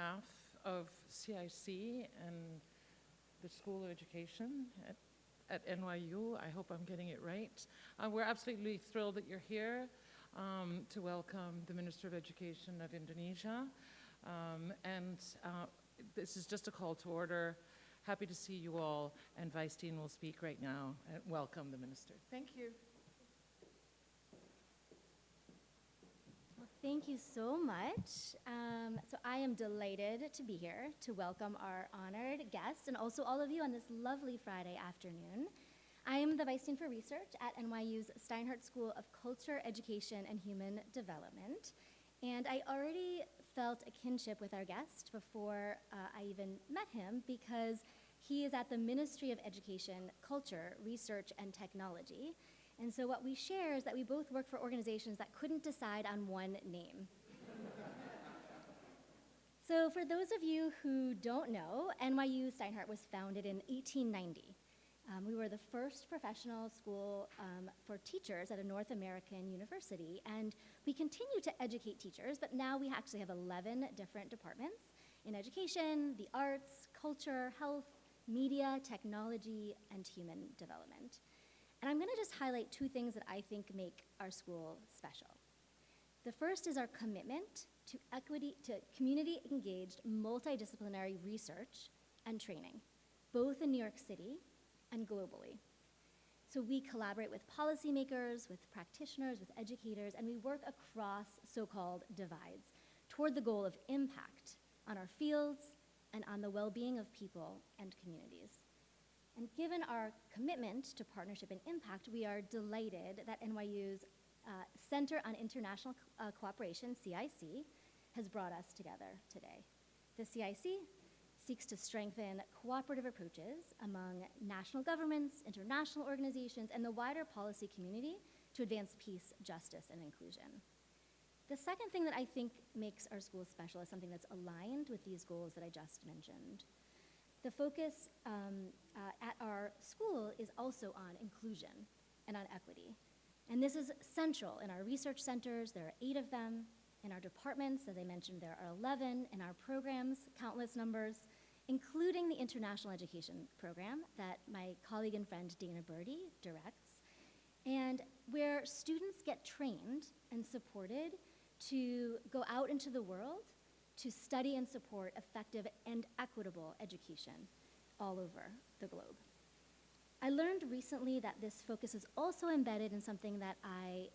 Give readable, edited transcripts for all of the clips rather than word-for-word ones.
behalf of CIC and the School of Education at NYU. I hope I'm getting it right. We're absolutely thrilled that you're here to welcome the Minister of Education of Indonesia. This is just a call to order. Happy to see you all, and Vice Dean will speak right now. Welcome the Minister. Thank you. Well, thank you so much. So I am delighted to be here to welcome our honored guests and also all of you on this lovely Friday afternoon. I am the Vice Dean for Research at NYU's Steinhardt School of Culture, Education, and Human Development. And I already felt a kinship with our guest before I even met him, because he is at the Ministry of Education, Culture, Research, and Technology. And so what we share is that we both work for organizations that couldn't decide on one name. So for those of you who don't know, NYU Steinhardt was founded in 1890. We were the first professional school for teachers at a North American university, and we continue to educate teachers, but now we actually have 11 different departments in education, the arts, culture, health, media, technology, and human development. And I'm gonna just highlight two things that I think make our school special. The first is our commitment to community-engaged, multidisciplinary research and training, both in New York City and globally. So we collaborate with policymakers, with practitioners, with educators, and we work across so-called divides toward the goal of impact on our fields and on the well-being of people and communities. And given our commitment to partnership and impact, we are delighted that NYU's Center on International Cooperation, CIC, has brought us together today. The CIC seeks to strengthen cooperative approaches among national governments, international organizations, and the wider policy community to advance peace, justice, and inclusion. The second thing that I think makes our school special is something that's aligned with these goals that I just mentioned. The focus at our school is also on inclusion and on equity. And this is central in our research centers. There are 8 of them. In our departments, as I mentioned, there are 11. In our programs, countless numbers, including the International Education Program that my colleague and friend Dana Burde directs, and where students get trained and supported to go out into the world to study and support effective and equitable education all over the globe. I learned recently that this focus is also embedded in something that I,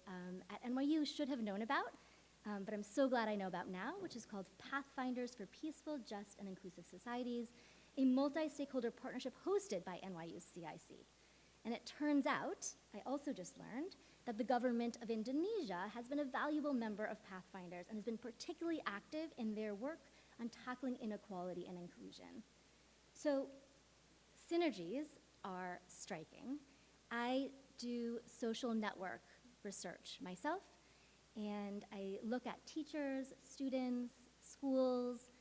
at NYU, should have known about, but I'm so glad I know about now, which is called Pathfinders for Peaceful, Just, and Inclusive Societies, a multi-stakeholder partnership hosted by NYU's CIC. And it turns out, I also just learned, that the government of Indonesia has been a valuable member of Pathfinders and has been particularly active in their work on tackling inequality and inclusion. So synergies are striking. I do social network research myself, and I look at teachers, students, schools,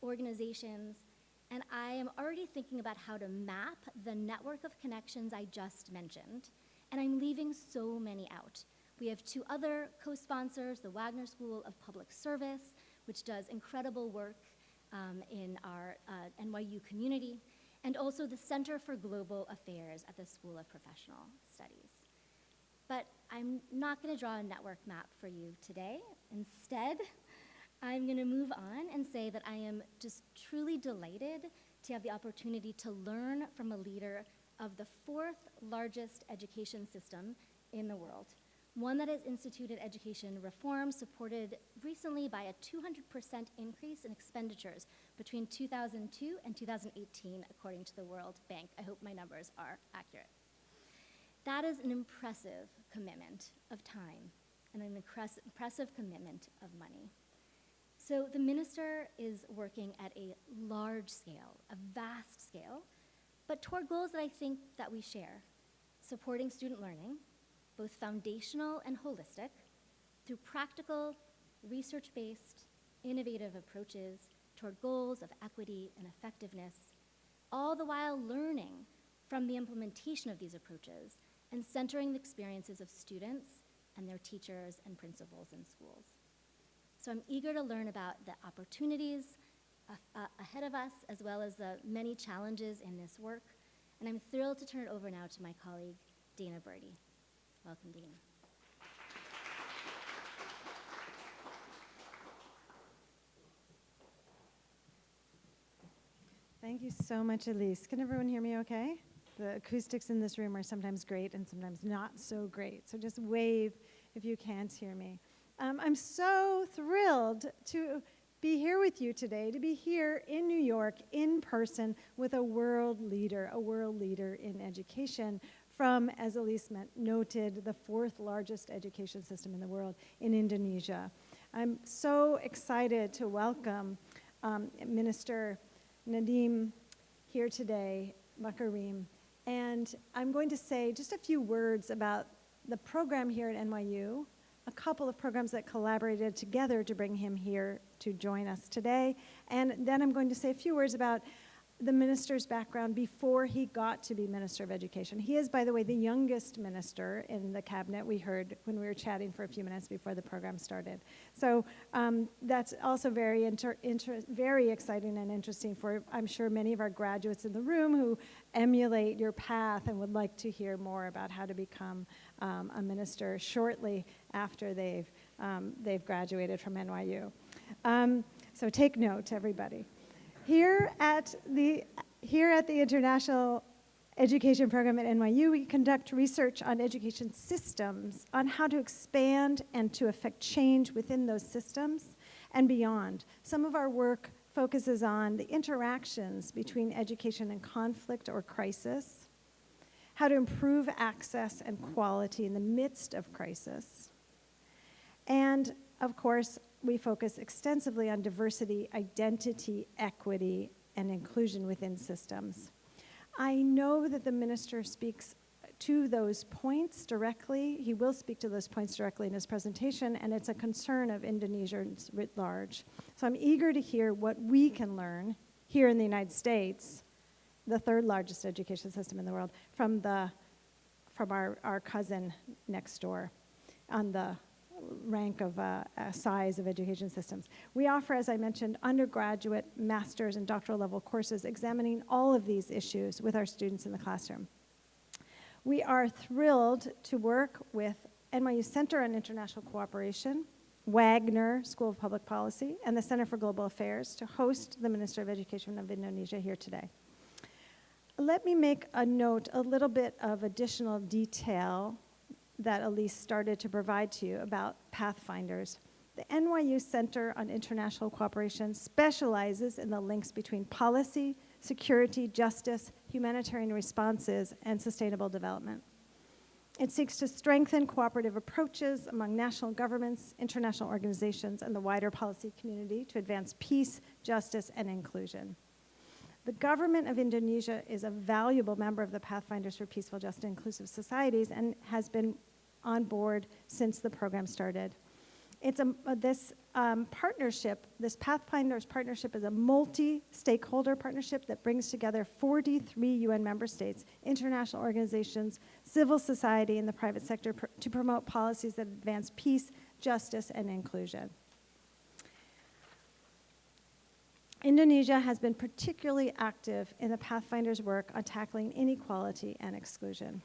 organizations, and I am already thinking about how to map the network of connections I just mentioned, and I'm leaving so many out. We have 2 other co-sponsors, the Wagner School of Public Service, which does incredible work in our NYU community, and also the Center for Global Affairs at the School of Professional Studies. But I'm not gonna draw a network map for you today. Instead, I'm gonna move on and say that I am just truly delighted to have the opportunity to learn from a leader of the 4th largest education system in the world, one that has instituted education reform supported recently by a 200% increase in expenditures between 2002 and 2018, according to the World Bank. I hope my numbers are accurate. That is an impressive commitment of time and an impressive commitment of money. So the minister is working at a large scale, a vast scale, but toward goals that I think that we share, supporting student learning, both foundational and holistic, through practical, research-based, innovative approaches toward goals of equity and effectiveness, all the while learning from the implementation of these approaches and centering the experiences of students and their teachers and principals in schools. So I'm eager to learn about the opportunities ahead of us, as well as the many challenges in this work. And I'm thrilled to turn it over now to my colleague, Dana Burde. Welcome, Dana. Thank you so much, Elise. Can everyone hear me okay? The acoustics in this room are sometimes great and sometimes not so great. So just wave if you can't hear me. I'm so thrilled to be here with you today, to be here in New York in person with a world leader in education from, as Elise noted, the 4th largest education system in the world in Indonesia. I'm so excited to welcome Minister Nadiem here today, Makarim, and I'm going to say just a few words about the program here at NYU, a couple of programs that collaborated together to bring him here to join us today, and then I'm going to say a few words about the minister's background before he got to be Minister of Education. He is, by the way, the youngest minister in the cabinet, we heard when we were chatting for a few minutes before the program started. So that's also very exciting and interesting for, I'm sure, many of our graduates in the room who emulate your path and would like to hear more about how to become a minister shortly after they've graduated from NYU. So take note, everybody. Here at the International Education Program at NYU, we conduct research on education systems, on how to expand and to affect change within those systems and beyond. Some of our work focuses on the interactions between education and conflict or crisis, how to improve access and quality in the midst of crisis, and, of course, we focus extensively on diversity, identity, equity, and inclusion within systems. I know that the minister speaks to those points directly. He will speak to those points directly in his presentation, and it's a concern of Indonesians writ large. So I'm eager to hear what we can learn here in the United States, the 3rd largest education system in the world, from our cousin next door on the rank of size of education systems. We offer, as I mentioned, undergraduate, master's, and doctoral level courses examining all of these issues with our students in the classroom. We are thrilled to work with NYU Center on International Cooperation, Wagner School of Public Policy, and the Center for Global Affairs to host the Minister of Education of Indonesia here today. Let me make a note, a little bit of additional detail that Elise started to provide to you about Pathfinders. The NYU Center on International Cooperation specializes in the links between policy, security, justice, humanitarian responses, and sustainable development. It seeks to strengthen cooperative approaches among national governments, international organizations, and the wider policy community to advance peace, justice, and inclusion. The government of Indonesia is a valuable member of the Pathfinders for Peaceful, Just, and Inclusive Societies and has been on board since the program started. This Pathfinders partnership is a multi-stakeholder partnership that brings together 43 UN member states, international organizations, civil society, and the private sector to promote policies that advance peace, justice, and inclusion. Indonesia has been particularly active in the Pathfinders' work on tackling inequality and exclusion.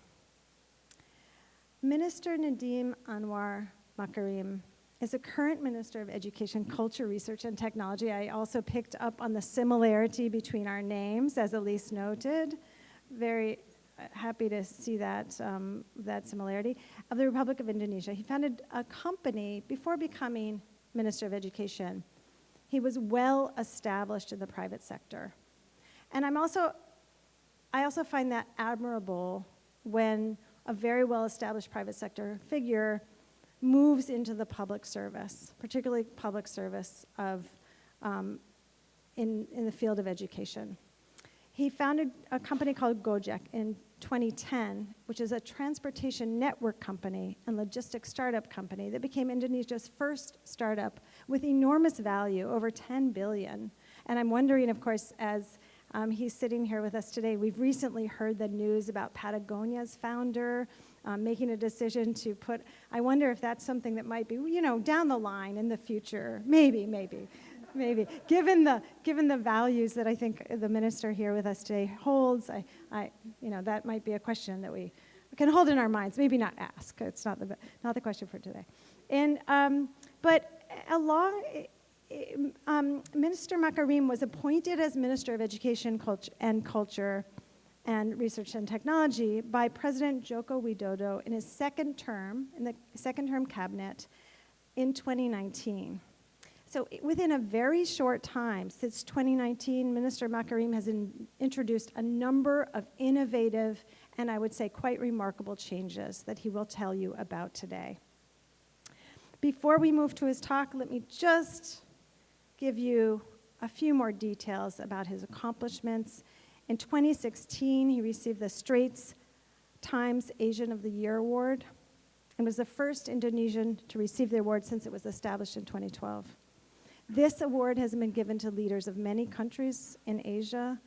Minister Nadiem Anwar Makarim is a current Minister of Education, Culture, Research, and Technology. I also picked up on the similarity between our names, as Elise noted. Very happy to see that similarity, of the Republic of Indonesia. He founded a company before becoming Minister of Education. He was well established in the private sector. And I also find that admirable when a very well-established private sector figure moves into the public service, particularly public service in the field of education. He founded a company called Gojek in 2010, which is a transportation network company and logistics startup company that became Indonesia's first startup with enormous value, over 10 billion. And I'm wondering, of course, as he's sitting here with us today, we've recently heard the news about Patagonia's founder making a decision to I wonder if that's something that might be, down the line in the future, maybe maybe. Given the values that I think the minister here with us today holds, that might be a question that we can hold in our minds, maybe not ask. It's not the question for today. But Minister Makarim was appointed as Minister of Education Culture and Research and Technology by President Joko Widodo in his second term cabinet in 2019. So within a very short time, since 2019, Minister Makarim has introduced a number of innovative and I would say quite remarkable changes that he will tell you about today. Before we move to his talk, let me just give you a few more details about his accomplishments. In 2016, he received the Straits Times Asian of the Year Award and was the first Indonesian to receive the award since it was established in 2012. This award has been given to leaders of many countries in Asia,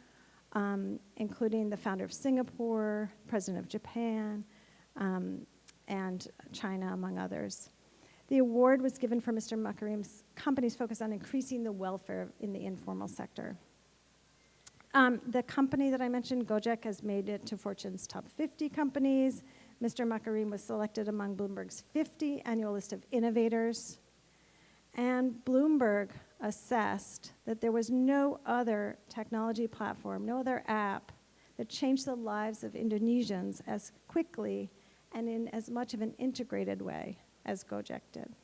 including the founder of Singapore, president of Japan, and China, among others. The award was given for Mr. Makarim's company's focus on increasing the welfare in the informal sector. The company that I mentioned, Gojek, has made it to Fortune's top 50 companies. Mr. Makarim was selected among Bloomberg's 50 annual list of innovators. And Bloomberg assessed that there was no other technology platform, no other app that changed the lives of Indonesians as quickly and in as much of an integrated way as Gojek did.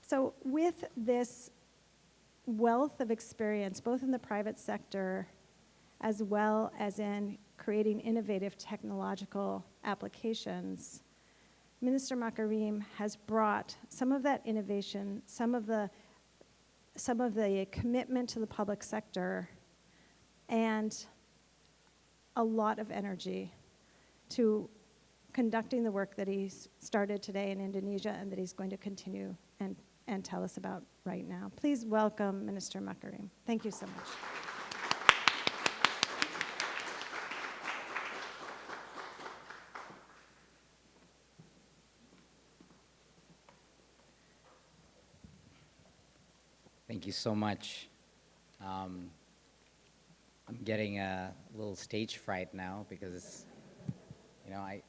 So with this wealth of experience, both in the private sector as well as in creating innovative technological applications, Minister Makarim has brought some of that innovation, some of the commitment to the public sector, and a lot of energy to conducting the work that he's started today in Indonesia and that he's going to continue and tell us about right now. Please welcome Minister Makarim. Thank you so much. Thank you so much. I'm getting a little stage fright now because, I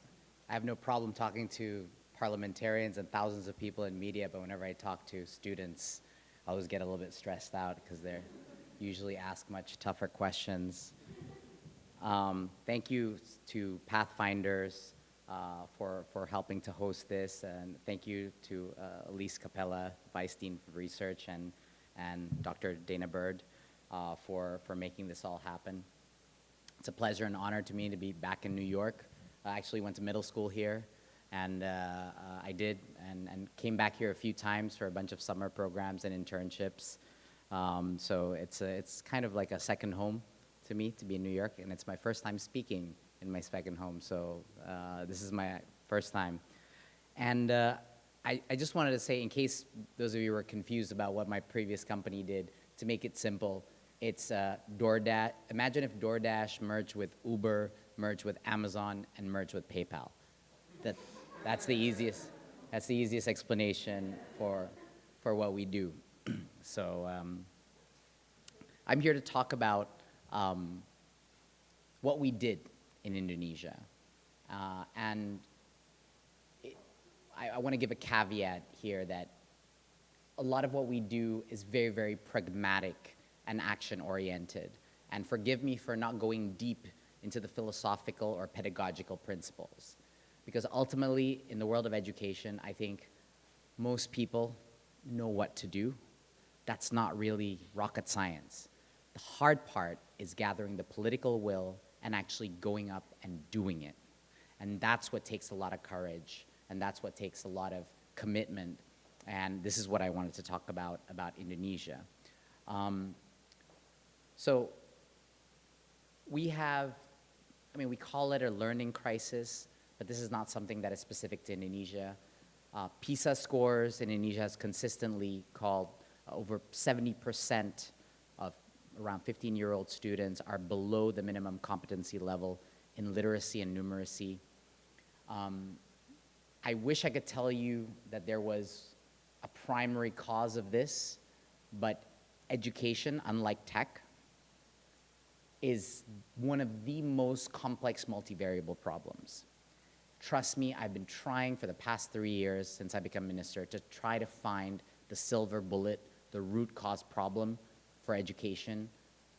have no problem talking to parliamentarians and thousands of people in media, but whenever I talk to students, I always get a little bit stressed out because they usually ask much tougher questions. Thank you to Pathfinders for helping to host this, and thank you to Elise Cappella, Vice Dean for Research, and Dr. Dana Burde for making this all happen. It's a pleasure and honor to me to be back in New York. I actually went to middle school here, and I did, and came back here a few times for a bunch of summer programs and internships. So it's kind of like a second home to me to be in New York, and it's my first time speaking in my second home, so this is my first time. And I just wanted to say, in case those of you were confused about what my previous company did, to make it simple, it's DoorDash. Imagine if DoorDash merged with Uber, merged with Amazon, and merged with PayPal. That's the easiest explanation for what we do. So I'm here to talk about what we did in Indonesia, and I want to give a caveat here that a lot of what we do is very, very pragmatic and action-oriented. And forgive me for not going deep into the philosophical or pedagogical principles. Because ultimately, in the world of education, I think most people know what to do. That's not really rocket science. The hard part is gathering the political will and actually going up and doing it. And that's what takes a lot of courage. And that's what takes a lot of commitment. And this is what I wanted to talk about Indonesia. So we call it a learning crisis, but this is not something that is specific to Indonesia. PISA scores in Indonesia has consistently called over 70% of around 15-year-old students are below the minimum competency level in literacy and numeracy. I wish I could tell you that there was a primary cause of this, but education, unlike tech, is one of the most complex multivariable problems. Trust me, I've been trying for the past 3 years since I became minister to try to find the silver bullet, the root cause problem for education,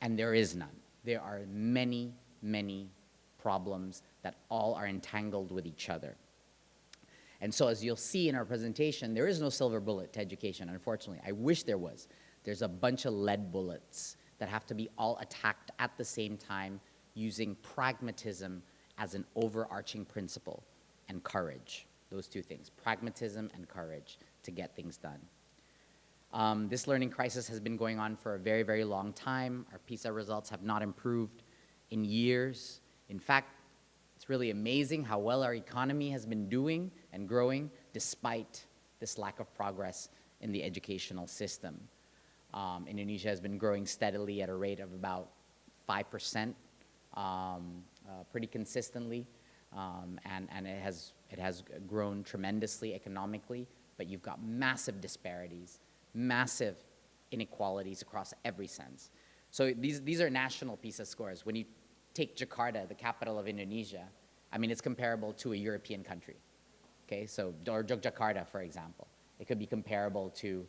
and there is none. There are many, many problems that all are entangled with each other. And so as you'll see in our presentation, there is no silver bullet to education, unfortunately. I wish there was. There's a bunch of lead bullets that have to be all attacked at the same time using pragmatism as an overarching principle and courage. Those two things, pragmatism and courage to get things done. This learning crisis has been going on for a very, very long time. Our PISA results have not improved in years. In fact, it's really amazing how well our economy has been doing and growing despite this lack of progress in the educational system. Indonesia has been growing steadily at a rate of about 5%, pretty consistently, and it has grown tremendously economically, but you've got massive disparities, massive inequalities across every sense. So these are national PISA scores. When you take Jakarta, the capital of Indonesia, I mean, it's comparable to a European country, okay? So, or Yogyakarta, for example. It could be comparable to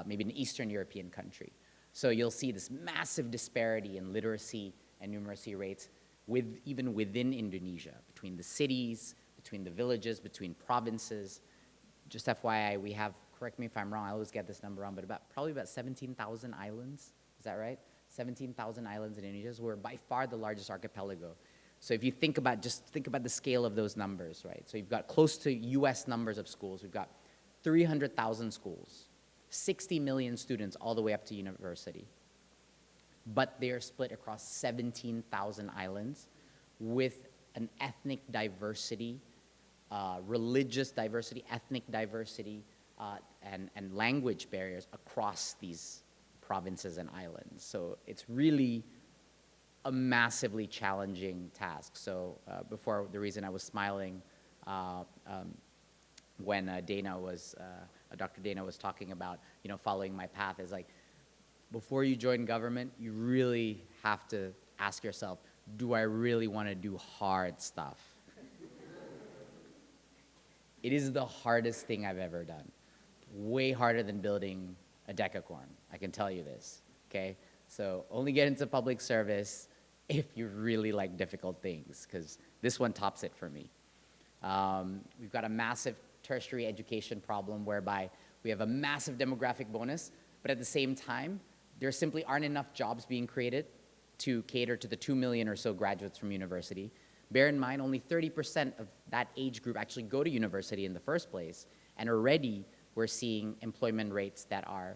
maybe an Eastern European country. So you'll see this massive disparity in literacy and numeracy rates even within Indonesia, between the cities, between the villages, between provinces. Just FYI, we have, correct me if I'm wrong, I always get this number wrong, but probably about 17,000 islands, is that right? 17,000 islands in Indonesia. We're by far the largest archipelago. So if you think about, just think about the scale of those numbers, right? So you've got close to US numbers of schools. We've got 300,000 schools, 60 million students all the way up to university. But they are split across 17,000 islands with an ethnic diversity, religious diversity, ethnic diversity, and language barriers across these provinces and islands. So it's really a massively challenging task. So before, the reason I was smiling when Dr. Dana was talking about, following my path is like, before you join government, you really have to ask yourself, do I really want to do hard stuff? It is the hardest thing I've ever done. Way harder than building a decacorn, I can tell you this, okay? So only get into public service if you really like difficult things, because this one tops it for me. We've got a massive tertiary education problem whereby we have a massive demographic bonus, but at the same time, there simply aren't enough jobs being created to cater to the 2 million or so graduates from university. Bear in mind, only 30% of that age group actually go to university in the first place, and already we're seeing employment rates that are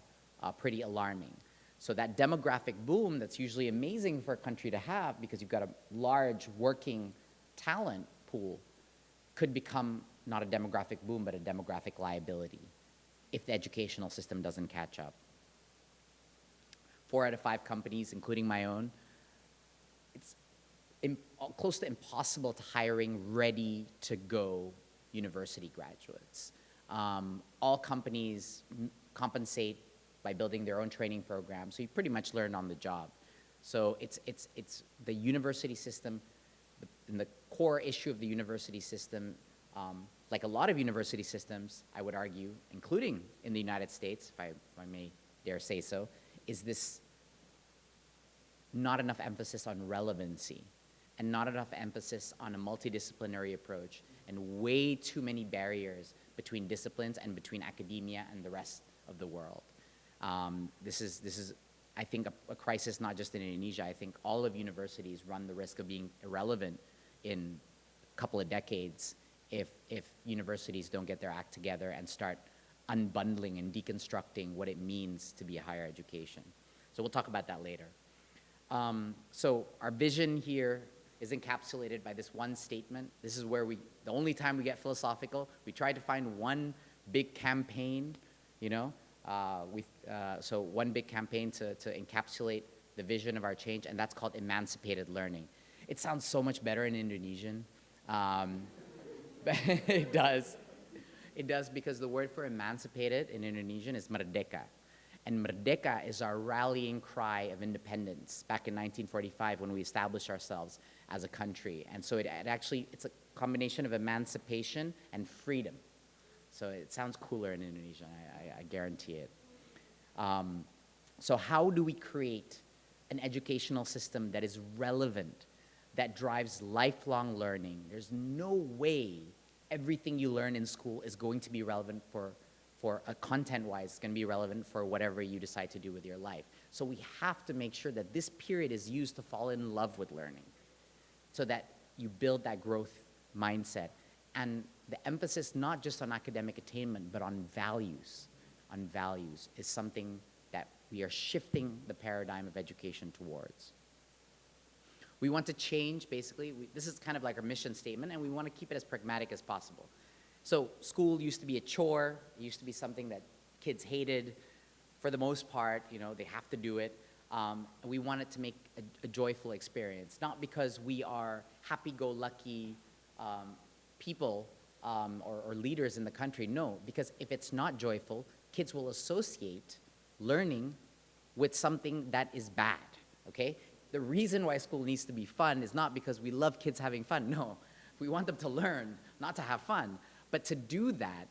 pretty alarming. So that demographic boom that's usually amazing for a country to have because you've got a large working talent pool could become not a demographic boom, but a demographic liability if the educational system doesn't catch up. 4 out of 5 companies, including my own, it's close to impossible to hiring ready-to-go university graduates. All companies compensate by building their own training program, so you pretty much learn on the job. So it's the university system, and the core issue of the university system, like a lot of university systems, I would argue, including in the United States, if I may dare say so, is this not enough emphasis on relevancy and not enough emphasis on a multidisciplinary approach and way too many barriers between disciplines and between academia and the rest of the world. This is, I think, a crisis not just in Indonesia. I think all of universities run the risk of being irrelevant in a couple of decades if universities don't get their act together and start unbundling and deconstructing what it means to be a higher education. So we'll talk about that later. So our vision here is encapsulated by this one statement. This is where the only time we get philosophical, we try to find one big campaign, so one big campaign to encapsulate the vision of our change, and that's called emancipated learning. It sounds so much better in Indonesian, but it does. It does, because the word for emancipated in Indonesian is merdeka. And Merdeka is our rallying cry of independence back in 1945 when we established ourselves as a country. And so it's a combination of emancipation and freedom. So it sounds cooler in Indonesian, I guarantee it. So how do we create an educational system that is relevant, that drives lifelong learning? There's no way everything you learn in school is going to be relevant for content-wise, it's going to be relevant for whatever you decide to do with your life. So we have to make sure that this period is used to fall in love with learning so that you build that growth mindset. And the emphasis not just on academic attainment, but on values is something that we are shifting the paradigm of education towards. We want to change, basically, this is kind of like our mission statement, and we want to keep it as pragmatic as possible. So school used to be a chore. It used to be something that kids hated. For the most part, they have to do it. We want it to make a joyful experience, not because we are happy-go-lucky people or leaders in the country. No, because if it's not joyful, kids will associate learning with something that is bad, okay? The reason why school needs to be fun is not because we love kids having fun. No, we want them to learn, not to have fun. But to do that,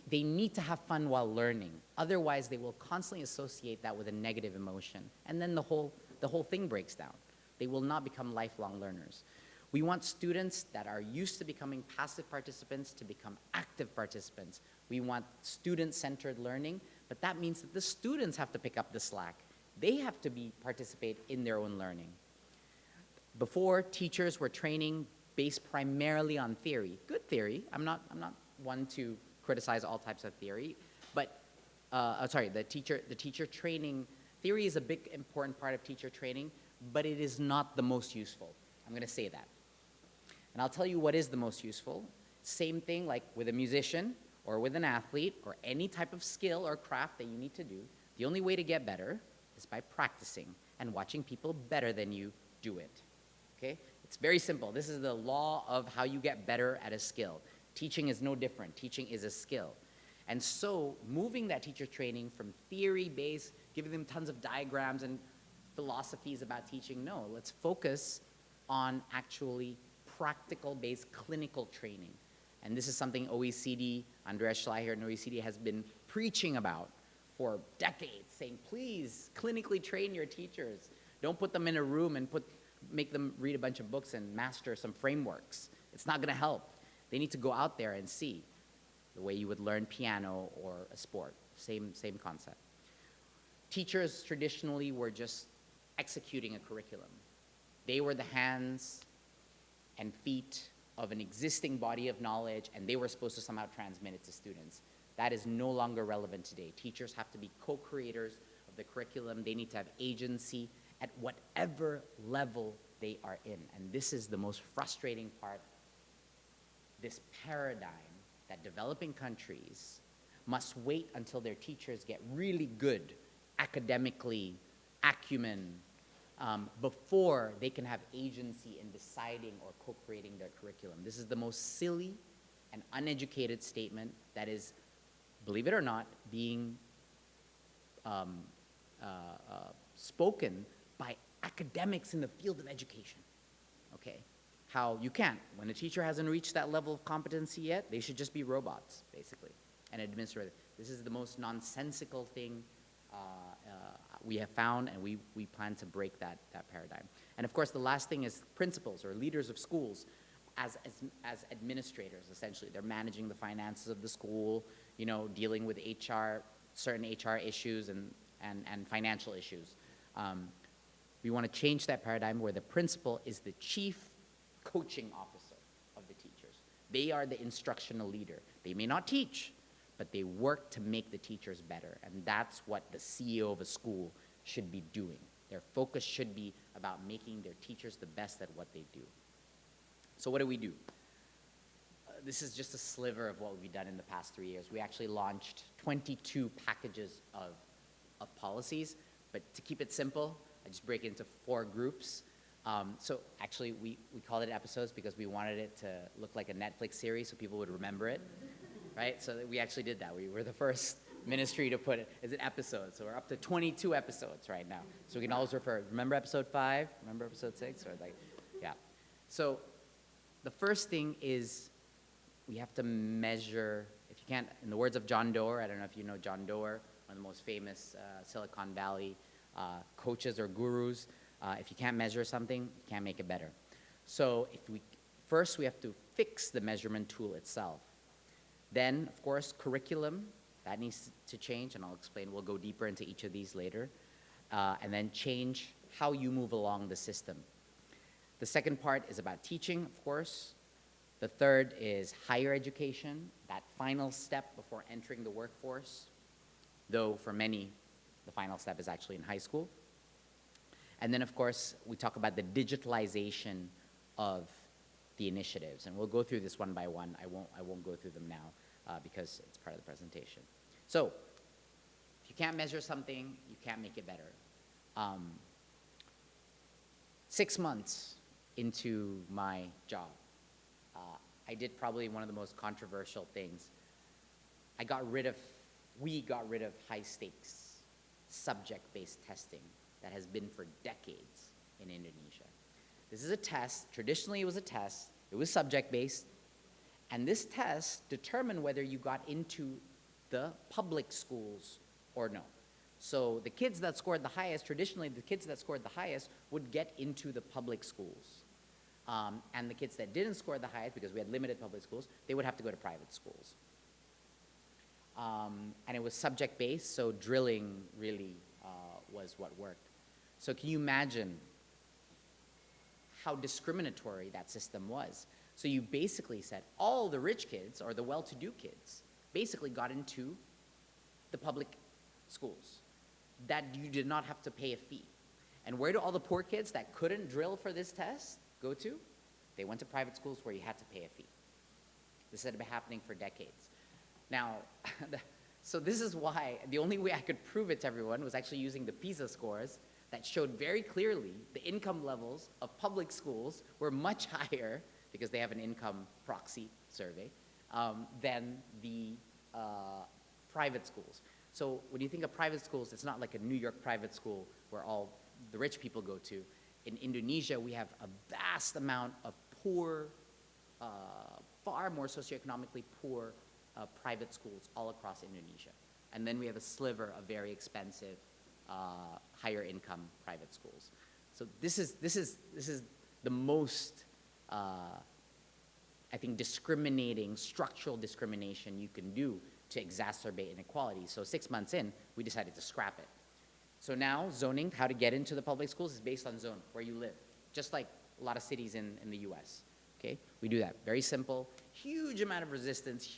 they need to have fun while learning. Otherwise, they will constantly associate that with a negative emotion. And then the whole thing breaks down. They will not become lifelong learners. We want students that are used to becoming passive participants to become active participants. We want student-centered learning, but that means that the students have to pick up the slack. They have to participate in their own learning. Before, teachers were training based primarily on theory. Good theory. I'm not one to criticize all types of theory, but the teacher training theory is a big important part of teacher training, but it is not the most useful. I'm going to say that. And I'll tell you what is the most useful. Same thing like with a musician or with an athlete or any type of skill or craft that you need to do. The only way to get better is by practicing and watching people better than you do it. Okay? It's very simple. This is the law of how you get better at a skill. Teaching is no different. Teaching is a skill. And so moving that teacher training from theory-based, giving them tons of diagrams and philosophies about teaching, no, let's focus on actually practical-based clinical training. And this is something OECD, Andreas Schleicher and OECD has been preaching about for decades, saying, please, clinically train your teachers. Don't put them in a room and make them read a bunch of books and master some frameworks. It's not gonna help. They need to go out there and see the way you would learn piano or a sport, same concept. Teachers traditionally were just executing a curriculum. They were the hands and feet of an existing body of knowledge, and they were supposed to somehow transmit it to students. That is no longer relevant today. Teachers have to be co-creators of the curriculum. They need to have agency at whatever level they are in. And this is the most frustrating part. This paradigm that developing countries must wait until their teachers get really good academically, acumen, before they can have agency in deciding or co-creating their curriculum. This is the most silly and uneducated statement that is, believe it or not, being spoken by academics in the field of education, okay? How you can't. When a teacher hasn't reached that level of competency yet, they should just be robots, basically, and administrative. This is the most nonsensical thing we have found, and we plan to break that paradigm. And of course, the last thing is principals or leaders of schools as administrators, essentially. They're managing the finances of the school, dealing with certain HR issues and financial issues. We want to change that paradigm where the principal is the chief coaching officer of the teachers. They are the instructional leader. They may not teach, but they work to make the teachers better. And that's what the CEO of a school should be doing. Their focus should be about making their teachers the best at what they do. So what do we do? This is just a sliver of what we've done in the past 3 years. We actually launched 22 packages of policies, but to keep it simple, I just break it into 4 groups. So actually, we called it episodes because we wanted it to look like a Netflix series so people would remember it, right? So we actually did that. We were the first ministry to put it. Is it episodes? So we're up to 22 episodes right now. So we can always refer, remember episode 5? Remember episode 6? Or like, yeah. So the first thing is we have to measure, if you can't, in the words of John Doerr, I don't know if you know John Doerr, one of the most famous Silicon Valley coaches or gurus, if you can't measure something, you can't make it better. So first we have to fix the measurement tool itself. Then, of course, curriculum, that needs to change, and I'll explain, we'll go deeper into each of these later. And then change how you move along the system. The second part is about teaching, of course. The third is higher education, that final step before entering the workforce, though for many, the final step is actually in high school. And then, of course, we talk about the digitalization of the initiatives, and we'll go through this one by one. I won't go through them now because it's part of the presentation. So, if you can't measure something, you can't make it better. 6 months into my job, I did probably one of the most controversial things. We got rid of high stakes subject-based testing that has been for decades in Indonesia. This is a test. Traditionally, it was a test. It was subject-based. And this test determined whether you got into the public schools or no. So the kids that scored the highest, traditionally the kids that scored the highest would get into the public schools. And the kids that didn't score the highest, because we had limited public schools, they would have to go to private schools. And it was subject-based, so drilling really was what worked. So can you imagine how discriminatory that system was? So you basically said all the rich kids, or the well-to-do kids, basically got into the public schools, that you did not have to pay a fee. And where do all the poor kids that couldn't drill for this test go to? They went to private schools where you had to pay a fee. This had been happening for decades. Now, so this is why the only way I could prove it to everyone was actually using the PISA scores that showed very clearly the income levels of public schools were much higher, because they have an income proxy survey, than the private schools. So when you think of private schools, it's not like a New York private school where all the rich people go to. In Indonesia, we have a vast amount of poor, far more socioeconomically poor private schools all across Indonesia. And then we have a sliver of very expensive, higher income private schools. So this is the most, I think, discriminating, structural discrimination you can do to exacerbate inequality. So 6 months in, we decided to scrap it. So now zoning, how to get into the public schools, is based on zone, where you live, just like a lot of cities in the US. Okay, we do that, very simple, huge amount of resistance,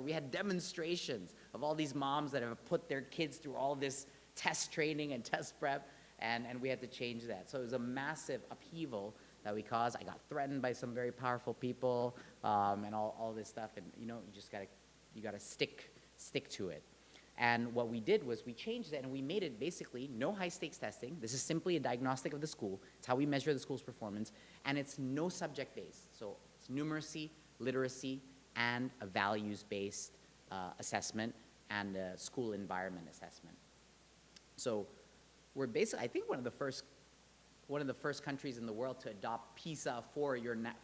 we had demonstrations of all these moms that have put their kids through all this test training and test prep, and we had to change that. So it was a massive upheaval that we caused. I got threatened by some very powerful people, and all this stuff, and you just gotta stick to it. And what we did was we changed it, and we made it basically no high stakes testing. This is simply a diagnostic of the school. It's how we measure the school's performance, and it's no subject based. So it's numeracy, literacy, and a values based assessment and a school environment assessment. So we're basically, I think, one of the first countries in the world to adopt PISA for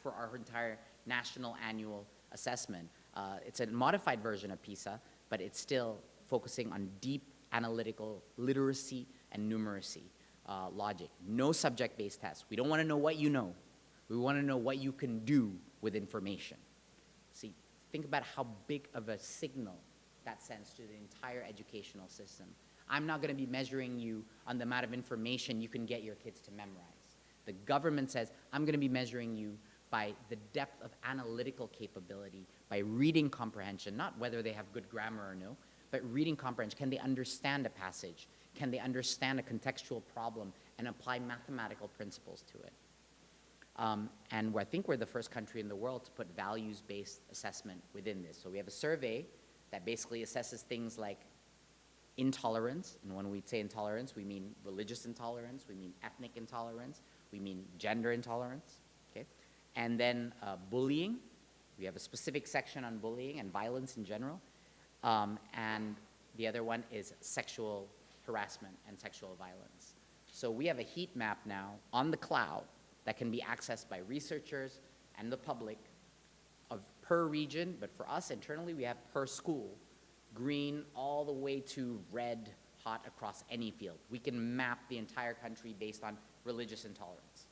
our entire national annual assessment. It's a modified version of PISA, but it's still focusing on deep analytical literacy and numeracy logic. No subject-based tests. We don't want to know what you know. We want to know what you can do with information. See, think about how big of a signal that sends to the entire educational system. I'm not going to be measuring you on the amount of information you can get your kids to memorize. The government says, I'm going to be measuring you by the depth of analytical capability, by reading comprehension, not whether they have good grammar or no, but reading comprehension. Can they understand a passage? Can they understand a contextual problem and apply mathematical principles to it? And I think we're the first country in the world to put values-based assessment within this. So we have a survey that basically assesses things like intolerance, and when we say intolerance, we mean religious intolerance, we mean ethnic intolerance, we mean gender intolerance, okay? And then bullying. We have a specific section on bullying and violence in general. And The other one is sexual harassment and sexual violence. So we have a heat map now on the cloud that can be accessed by researchers and the public of per region, but for us internally, we have per school, green all the way to red hot across any field. We can map the entire country based on religious intolerance.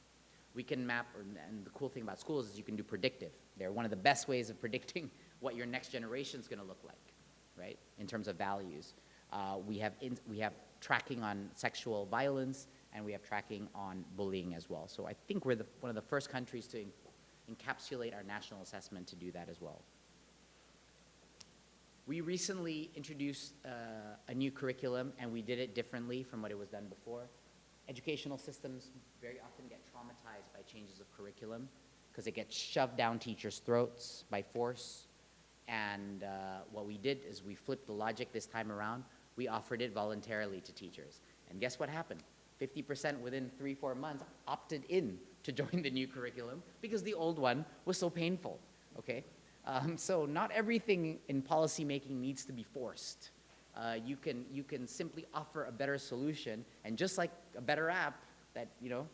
We can map, and the cool thing about schools is you can do predictive. They're one of the best ways of predicting what your next generation is going to look like, right, in terms of values. We have tracking on sexual violence, and we have tracking on bullying as well. So I think we're one of the first countries to encapsulate our national assessment to do that as well. We recently introduced a new curriculum, and we did it differently from what it was done before. Educational systems very often get traumatized by changes of curriculum because it gets shoved down teachers' throats by force. And what we did is we flipped the logic this time around. We offered it voluntarily to teachers. And guess what happened? 50% within 3-4 months opted in to join the new curriculum because the old one was so painful, okay? So not everything in policymaking needs to be forced. You can simply offer a better solution, and just like a better app that you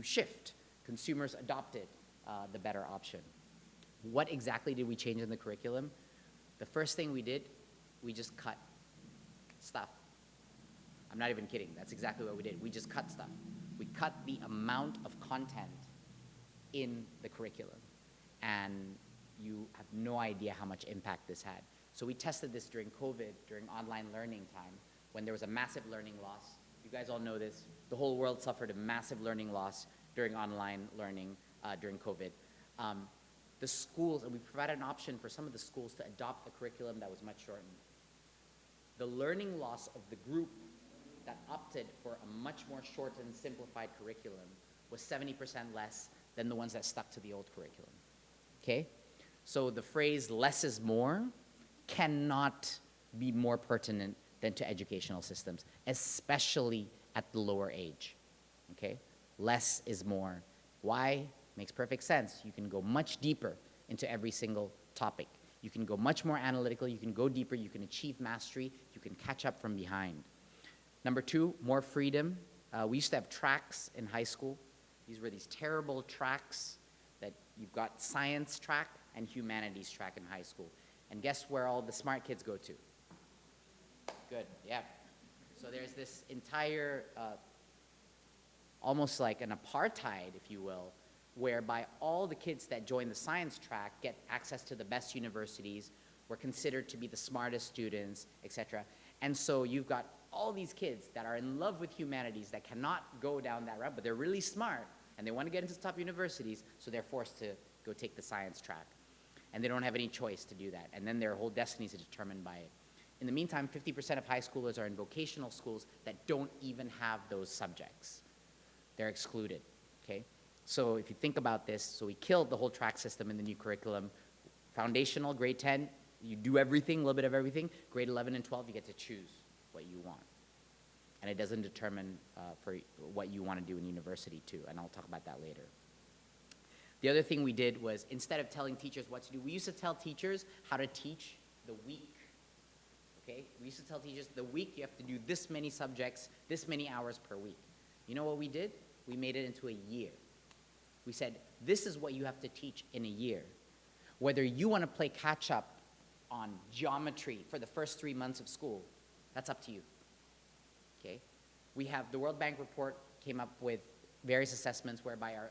shift, consumers adopted the better option. What exactly did we change in the curriculum? The first thing we did, we just cut stuff. I'm not even kidding. That's exactly what we did. We just cut stuff. We cut the amount of content in the curriculum, and you have no idea how much impact this had. So we tested this during COVID, during online learning time, when there was a massive learning loss. You guys all know this. The whole world suffered a massive learning loss during online learning during COVID. The schools, and we provided an option for some of the schools to adopt a curriculum that was much shortened. The learning loss of the group that opted for a much more shortened, simplified curriculum was 70% less than the ones that stuck to the old curriculum, okay? So the phrase less is more cannot be more pertinent than to educational systems, especially at the lower age, okay? Less is more. Why? Makes perfect sense. You can go much deeper into every single topic. You can go much more analytical, you can go deeper, you can achieve mastery, you can catch up from behind. Number 2, more freedom. We used to have tracks in high school. These were these terrible tracks that you've got science track and humanities track in high school. And guess where all the smart kids go to? Good, yeah. So there's this entire, almost like an apartheid, if you will, whereby all the kids that join the science track get access to the best universities, were considered to be the smartest students, etc. And so you've got all these kids that are in love with humanities that cannot go down that route, but they're really smart, and they want to get into top universities, so they're forced to go take the science track. And they don't have any choice to do that, and then their whole destinies are determined by it. In the meantime, 50% of high schoolers are in vocational schools that don't even have those subjects. They're excluded, okay? So if you think about this, so we killed the whole track system in the new curriculum. Foundational, grade 10, you do everything, a little bit of everything. Grade 11 and 12, you get to choose what you want. And it doesn't determine for what you want to do in university too, and I'll talk about that later. The other thing we did was, instead of telling teachers what to do, we used to tell teachers how to teach the week, okay? We used to tell teachers, the week you have to do this many subjects, this many hours per week. You know what we did? We made it into a year. We said, this is what you have to teach in a year. Whether you want to play catch up on geometry for the first 3 months of school, that's up to you, okay? We have, the World Bank report came up with various assessments whereby our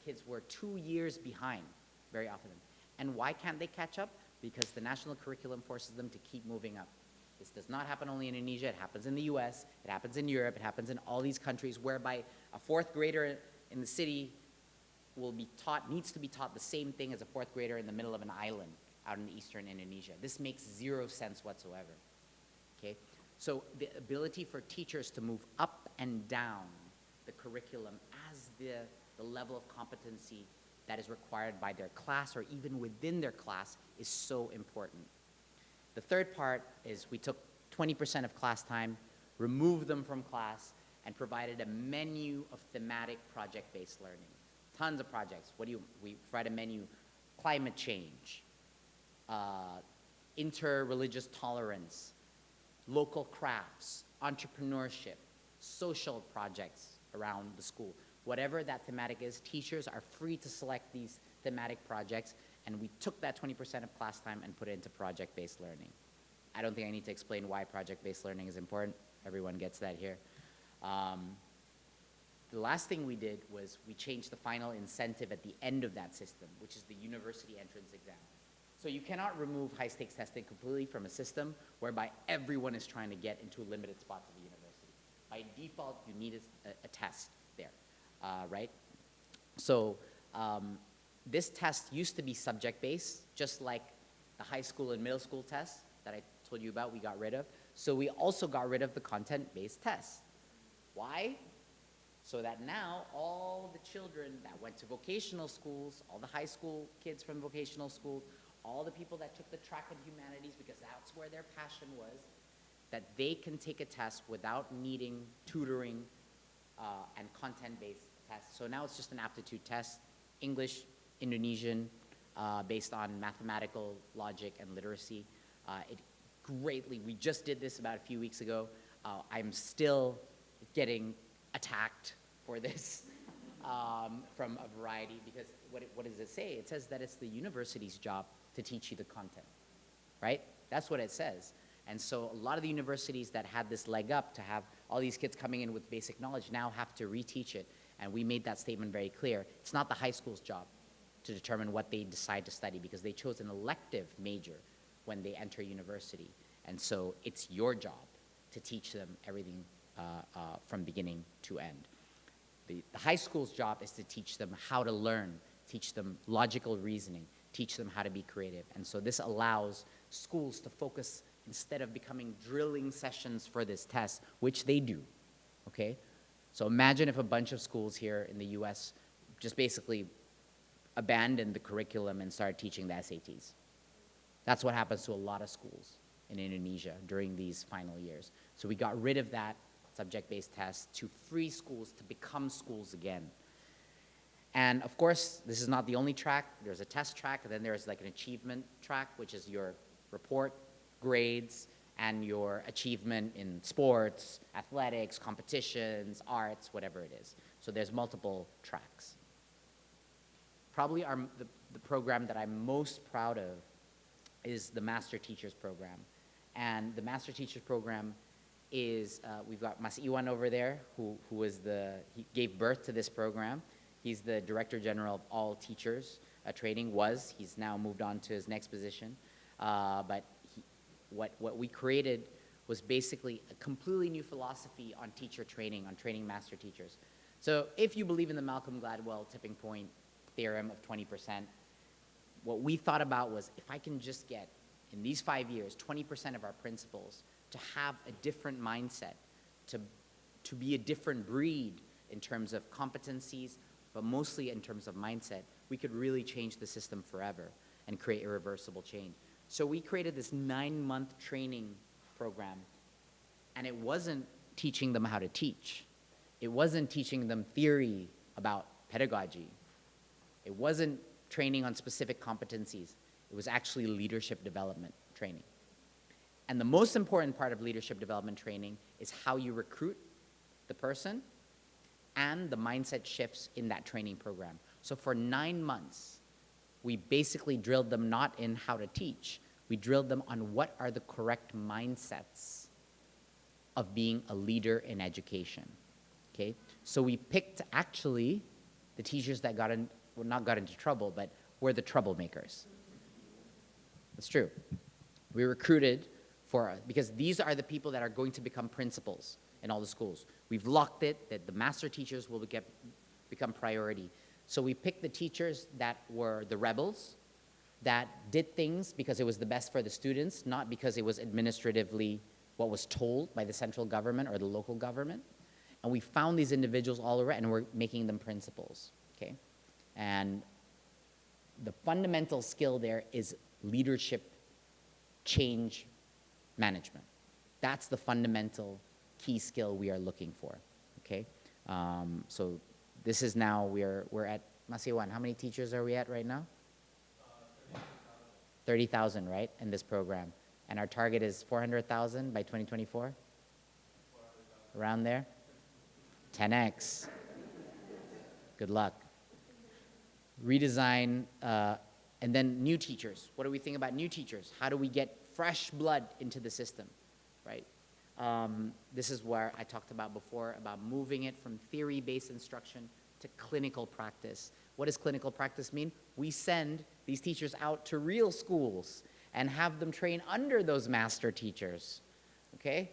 kids were 2 years behind very often. And why can't they catch up? Because the national curriculum forces them to keep moving up. This does not happen only in Indonesia, it happens in the US, it happens in Europe, it happens in all these countries whereby a 4th grader in the city will be taught, needs to be taught the same thing as a 4th grader in the middle of an island out in eastern Indonesia. This makes 0 sense whatsoever, okay? So the ability for teachers to move up and down the curriculum as the level of competency that is required by their class or even within their class is so important. The third part is we took 20% of class time, removed them from class, and provided a menu of thematic project-based learning. Tons of projects. We provide a menu, climate change, interreligious tolerance, local crafts, entrepreneurship, social projects around the school. Whatever that thematic is, teachers are free to select these thematic projects, and we took that 20% of class time and put it into project-based learning. I don't think I need to explain why project-based learning is important. Everyone gets that here. The last thing we did was we changed the final incentive at the end of that system, which is the university entrance exam. So you cannot remove high-stakes testing completely from a system whereby everyone is trying to get into limited spots of the university. By default, you need a test there, right? So this test used to be subject-based, just like the high school and middle school tests that I told you about, we got rid of. So we also got rid of the content-based tests. Why? So that now all the children that went to vocational schools, all the high school kids from vocational schools, all the people that took the track in humanities because that's where their passion was, that they can take a test without needing tutoring and content-based tests. So now it's just an aptitude test, English, Indonesian, based on mathematical logic and literacy. We just did this about a few weeks ago. I'm still getting attacked for this from a variety, because what does it say? It says that it's the university's job to teach you the content, right? That's what it says. And so a lot of the universities that had this leg up to have all these kids coming in with basic knowledge now have to reteach it. And we made that statement very clear. It's not the high school's job to determine what they decide to study, because they chose an elective major when they enter university. And so it's your job to teach them everything from beginning to end. The high school's job is to teach them how to learn, teach them logical reasoning, teach them how to be creative. And so this allows schools to focus, instead of becoming drilling sessions for this test, which they do, okay? So imagine if a bunch of schools here in the US just basically abandoned the curriculum and started teaching the SATs. That's what happens to a lot of schools in Indonesia during these final years. So we got rid of that subject-based test to free schools to become schools again. And of course, this is not the only track. There's a test track, and then there's like an achievement track, which is your report, grades, and your achievement in sports, athletics, competitions, arts, whatever it is. So there's multiple tracks. Probably the program that I'm most proud of is the Master Teachers Program. And the Master Teachers Program is, we've got Mas Iwan over there, who he gave birth to this program. He's the Director General of all teachers training, he's now moved on to his next position. But what we created was basically a completely new philosophy on teacher training, on training master teachers. So if you believe in the Malcolm Gladwell tipping point theorem of 20%, what we thought about was, if I can just get, in these 5 years, 20% of our principals to have a different mindset, to be a different breed in terms of competencies, but mostly in terms of mindset, we could really change the system forever and create irreversible change. So we created this 9-month training program, and it wasn't teaching them how to teach. It wasn't teaching them theory about pedagogy. It wasn't training on specific competencies. It was actually leadership development training. And the most important part of leadership development training is how you recruit the person and the mindset shifts in that training program. So for 9 months, we basically drilled them not in how to teach, we drilled them on what are the correct mindsets of being a leader in education, okay? So we picked actually the teachers that not got into trouble, but were the troublemakers. That's true. We recruited because these are the people that are going to become principals in all the schools. We've locked it that the master teachers will become priority. So we picked the teachers that were the rebels, that did things because it was the best for the students, not because it was administratively what was told by the central government or the local government. And we found these individuals all around, and we're making them principals, okay? And the fundamental skill there is leadership change management. That's the fundamental key skill we are looking for, okay? So this is now, we're at, Masiwan, how many teachers are we at right now? 30,000, right, in this program. And our target is 400,000 by 2024? Around there? 10x. Good luck. Redesign, and then new teachers. What do we think about new teachers? How do we get fresh blood into the system, right? This is where I talked about before, about moving it from theory-based instruction to clinical practice. What does clinical practice mean? We send these teachers out to real schools and have them train under those master teachers, okay?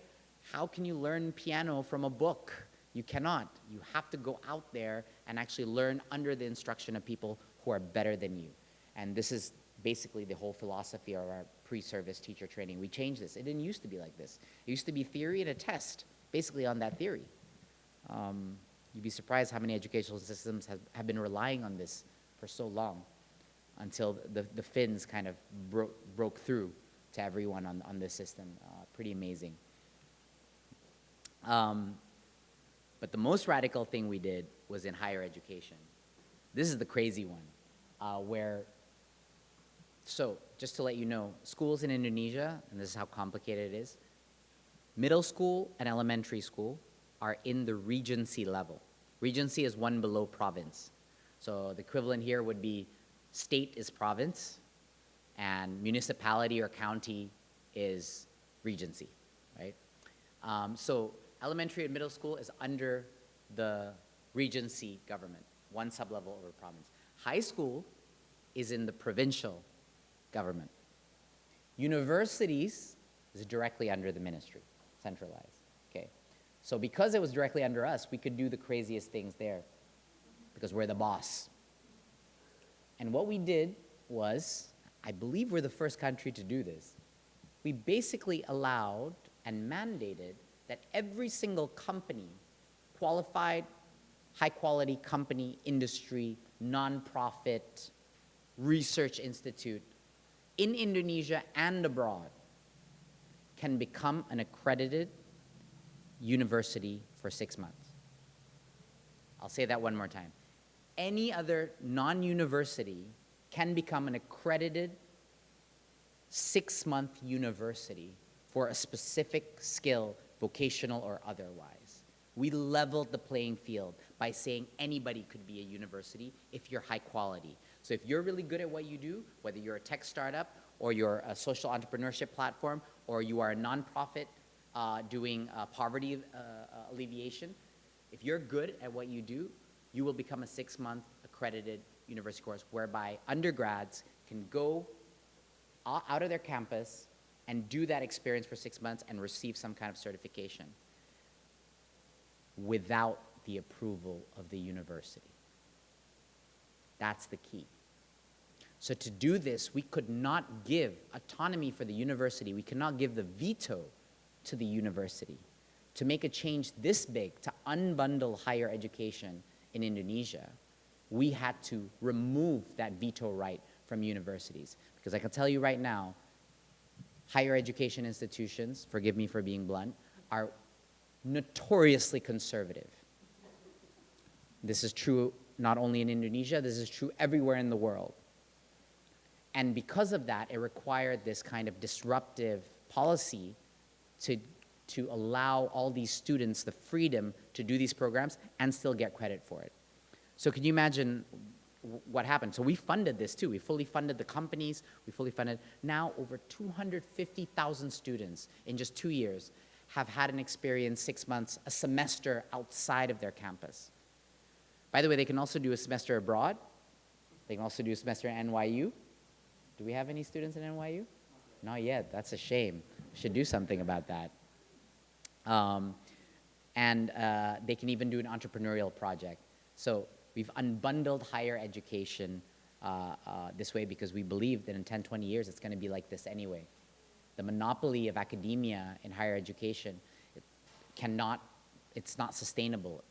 How can you learn piano from a book? You cannot. You have to go out there and actually learn under the instruction of people who are better than you. And this is basically the whole philosophy of our pre-service teacher training. We changed this. It didn't used to be like this. It used to be theory and a test, basically on that theory. You'd be surprised how many educational systems have been relying on this for so long, until the Finns kind of broke through to everyone on this system. Pretty amazing. But the most radical thing we did was in higher education. This is the crazy one, so just to let you know, schools in Indonesia, and this is how complicated it is, middle school and elementary school are in the regency level. Regency is one below province. So the equivalent here would be state is province, and municipality or county is regency, right? So elementary and middle school is under the regency government, one sublevel over province. High school is in the provincial government. Universities is directly under the ministry, centralized, okay? So because it was directly under us, we could do the craziest things there because we're the boss. And what we did was, I believe we're the first country to do this. We basically allowed and mandated that every single company, qualified, high-quality company, industry, nonprofit, research institute, in Indonesia and abroad, can become an accredited university for 6 months. I'll say that one more time. Any other non-university can become an accredited 6-month university for a specific skill, vocational or otherwise. We leveled the playing field by saying anybody could be a university if you're high quality. So if you're really good at what you do, whether you're a tech startup or you're a social entrepreneurship platform or you are a nonprofit doing poverty alleviation, if you're good at what you do, you will become a 6-month accredited university course whereby undergrads can go out of their campus and do that experience for 6 months and receive some kind of certification without the approval of the university. That's the key. So to do this, we could not give autonomy for the university. We could not give the veto to the university. To make a change this big, to unbundle higher education in Indonesia, we had to remove that veto right from universities. Because I can tell you right now, higher education institutions, forgive me for being blunt, are notoriously conservative. This is true not only in Indonesia, this is true everywhere in the world. And because of that, it required this kind of disruptive policy to allow all these students the freedom to do these programs and still get credit for it. So can you imagine what happened? So we funded this too. We fully funded the companies. We fully funded. Now over 250,000 students in just 2 years have had an experience, 6 months, a semester outside of their campus. By the way, they can also do a semester abroad. They can also do a semester at NYU. Do we have any students at NYU? Not yet. That's a shame. We should do something about that. They can even do an entrepreneurial project. So we've unbundled higher education this way because we believe that in 10, 20 years it's going to be like this anyway. The monopoly of academia in higher education, it's not sustainable.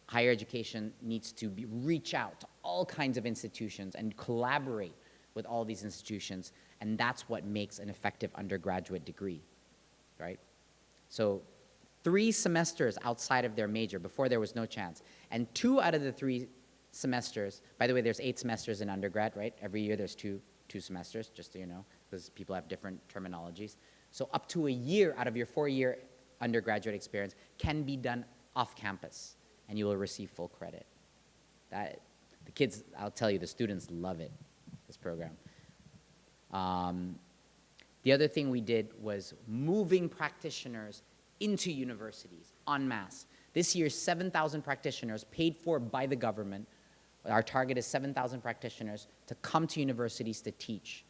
Higher education needs to reach out to all kinds of institutions and collaborate with all these institutions, and that's what makes an effective undergraduate degree, right? So 3 semesters outside of their major, before there was no chance, and 2 out of the 3 semesters, by the way, there's 8 semesters in undergrad, right? Every year there's 2 2 semesters, just so you know, because people have different terminologies. So up to a year out of your 4-year undergraduate experience can be done off campus, and you will receive full credit. The kids, I'll tell you, the students love it, this program. The other thing we did was moving practitioners into universities en masse. This year, 7,000 practitioners paid for by the government. Our target is 7,000 practitioners to come to universities to teach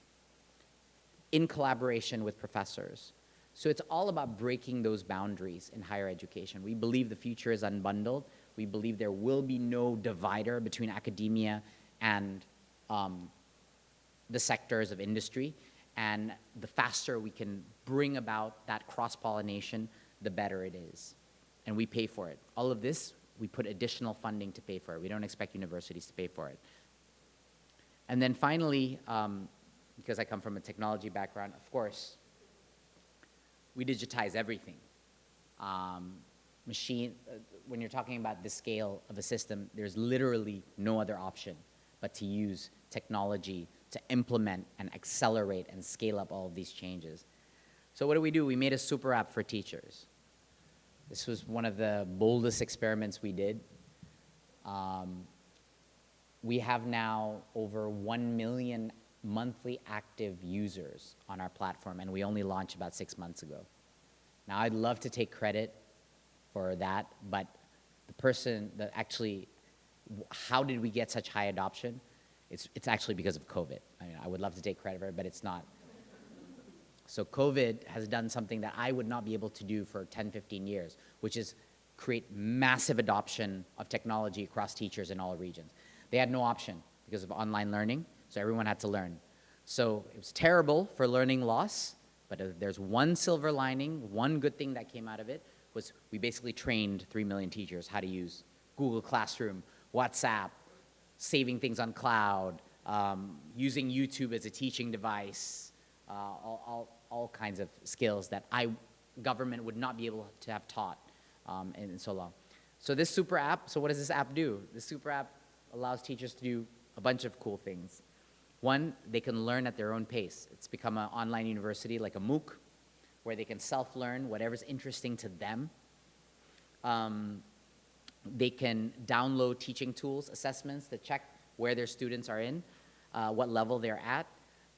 in collaboration with professors. So it's all about breaking those boundaries in higher education. We believe the future is unbundled. We believe there will be no divider between academia and the sectors of industry. And the faster we can bring about that cross-pollination, the better it is. And we pay for it. All of this, we put additional funding to pay for it. We don't expect universities to pay for it. And then finally, because I come from a technology background, of course, we digitize everything. When you're talking about the scale of a system, there's literally no other option but to use technology to implement and accelerate and scale up all of these changes. So what do? We made a super app for teachers. This was one of the boldest experiments we did. We have now over 1 million monthly active users on our platform, and we only launched about 6 months ago. Now, I'd love to take credit for that, but the person that actually, how did we get such high adoption? It's actually because of COVID. I mean, I would love to take credit for it, but it's not. So COVID has done something that I would not be able to do for 10, 15 years, which is create massive adoption of technology across teachers in all regions. They had no option because of online learning, so everyone had to learn. So it was terrible for learning loss, but if there's one silver lining, one good thing that came out of it, was we basically trained 3 million teachers how to use Google Classroom, WhatsApp, saving things on cloud, using YouTube as a teaching device, all kinds of skills that government would not be able to have taught in so long. So this super app, so what does this app do? This super app allows teachers to do a bunch of cool things. One, they can learn at their own pace. It's become an online university like a MOOC, where they can self-learn whatever's interesting to them. They can download teaching tools, assessments to check where their students are in, what level they're at.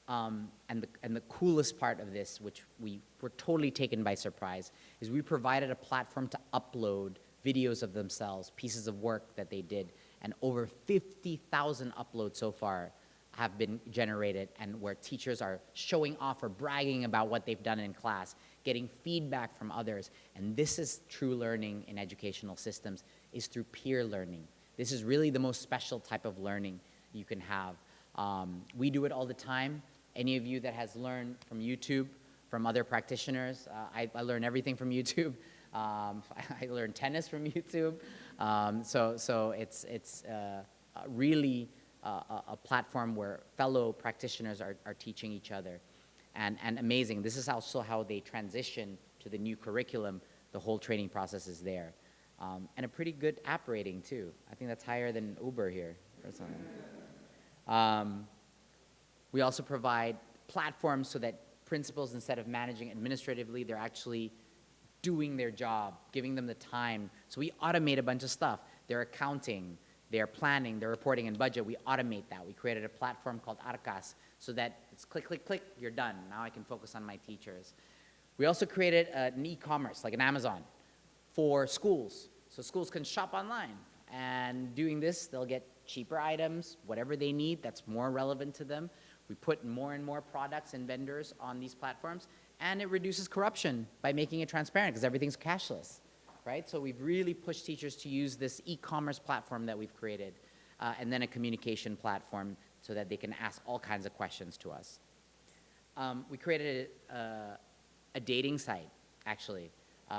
And the coolest part of this, which we were totally taken by surprise, is we provided a platform to upload videos of themselves, pieces of work that they did, and over 50,000 uploads so far have been generated, and where teachers are showing off or bragging about what they've done in class, getting feedback from others. And this is true learning in educational systems, is through peer learning. This is really the most special type of learning you can have. We do it all the time. Any of you that has learned from YouTube, from other practitioners, I learn everything from YouTube. I learned tennis from YouTube. So it's really a platform where fellow practitioners are teaching each other. And amazing, this is also how they transition to the new curriculum. The whole training process is there. And a pretty good app rating too. I think that's higher than Uber here or something. We also provide platforms so that principals, instead of managing administratively, they're actually doing their job, giving them the time. So we automate a bunch of stuff. Their accounting, their planning, their reporting and budget, we automate that. We created a platform called Arcas so that it's click, click, click, you're done. Now I can focus on my teachers. We also created an e-commerce, like an Amazon, for schools. So schools can shop online. And doing this, they'll get cheaper items, whatever they need that's more relevant to them. We put more and more products and vendors on these platforms, and it reduces corruption by making it transparent because everything's cashless, right? So we've really pushed teachers to use this e-commerce platform that we've created, and then a communication platform so that they can ask all kinds of questions to us. We created a dating site, actually,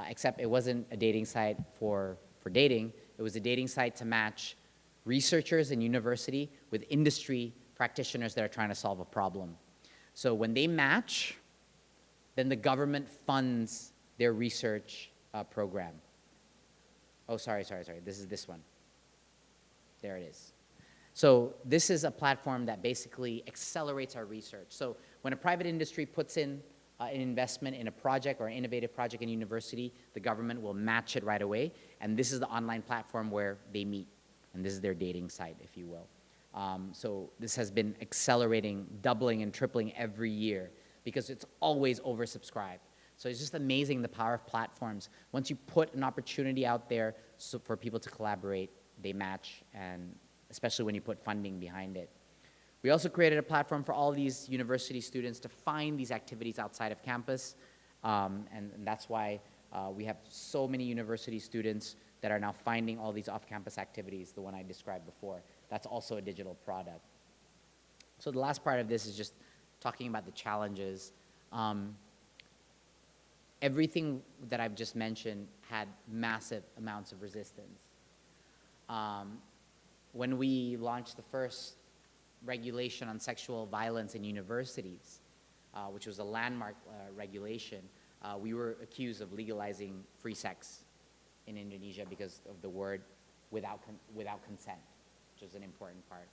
except it wasn't a dating site for dating. It was a dating site to match researchers in university with industry practitioners that are trying to solve a problem. So when they match, then the government funds their research program. Oh, sorry. This is this one. There it is. So this is a platform that basically accelerates our research. So when a private industry puts in an investment in a project or an innovative project in university, the government will match it right away. And this is the online platform where they meet. And this is their dating site, if you will. So this has been accelerating, doubling and tripling every year because it's always oversubscribed. So it's just amazing the power of platforms. Once you put an opportunity out there for people to collaborate, they match, and especially when you put funding behind it. We also created a platform for all these university students to find these activities outside of campus, and that's why we have so many university students that are now finding all these off-campus activities, the one I described before. That's also a digital product. So the last part of this is just talking about the challenges. Everything that I've just mentioned had massive amounts of resistance. When we launched the first regulation on sexual violence in universities, which was a landmark regulation, we were accused of legalizing free sex in Indonesia because of the word without consent, which is an important part.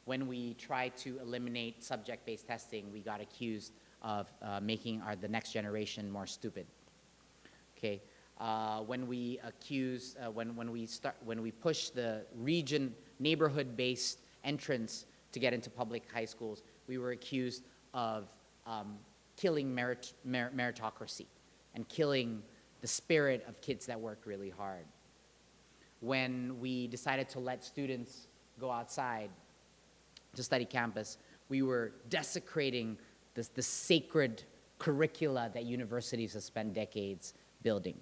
When we tried to eliminate subject-based testing, we got accused of making the next generation more stupid. Okay, when we push the neighborhood-based entrance to get into public high schools, we were accused of killing meritocracy and killing the spirit of kids that worked really hard. When we decided to let students go outside to study campus, we were desecrating the sacred curricula that universities have spent decades building.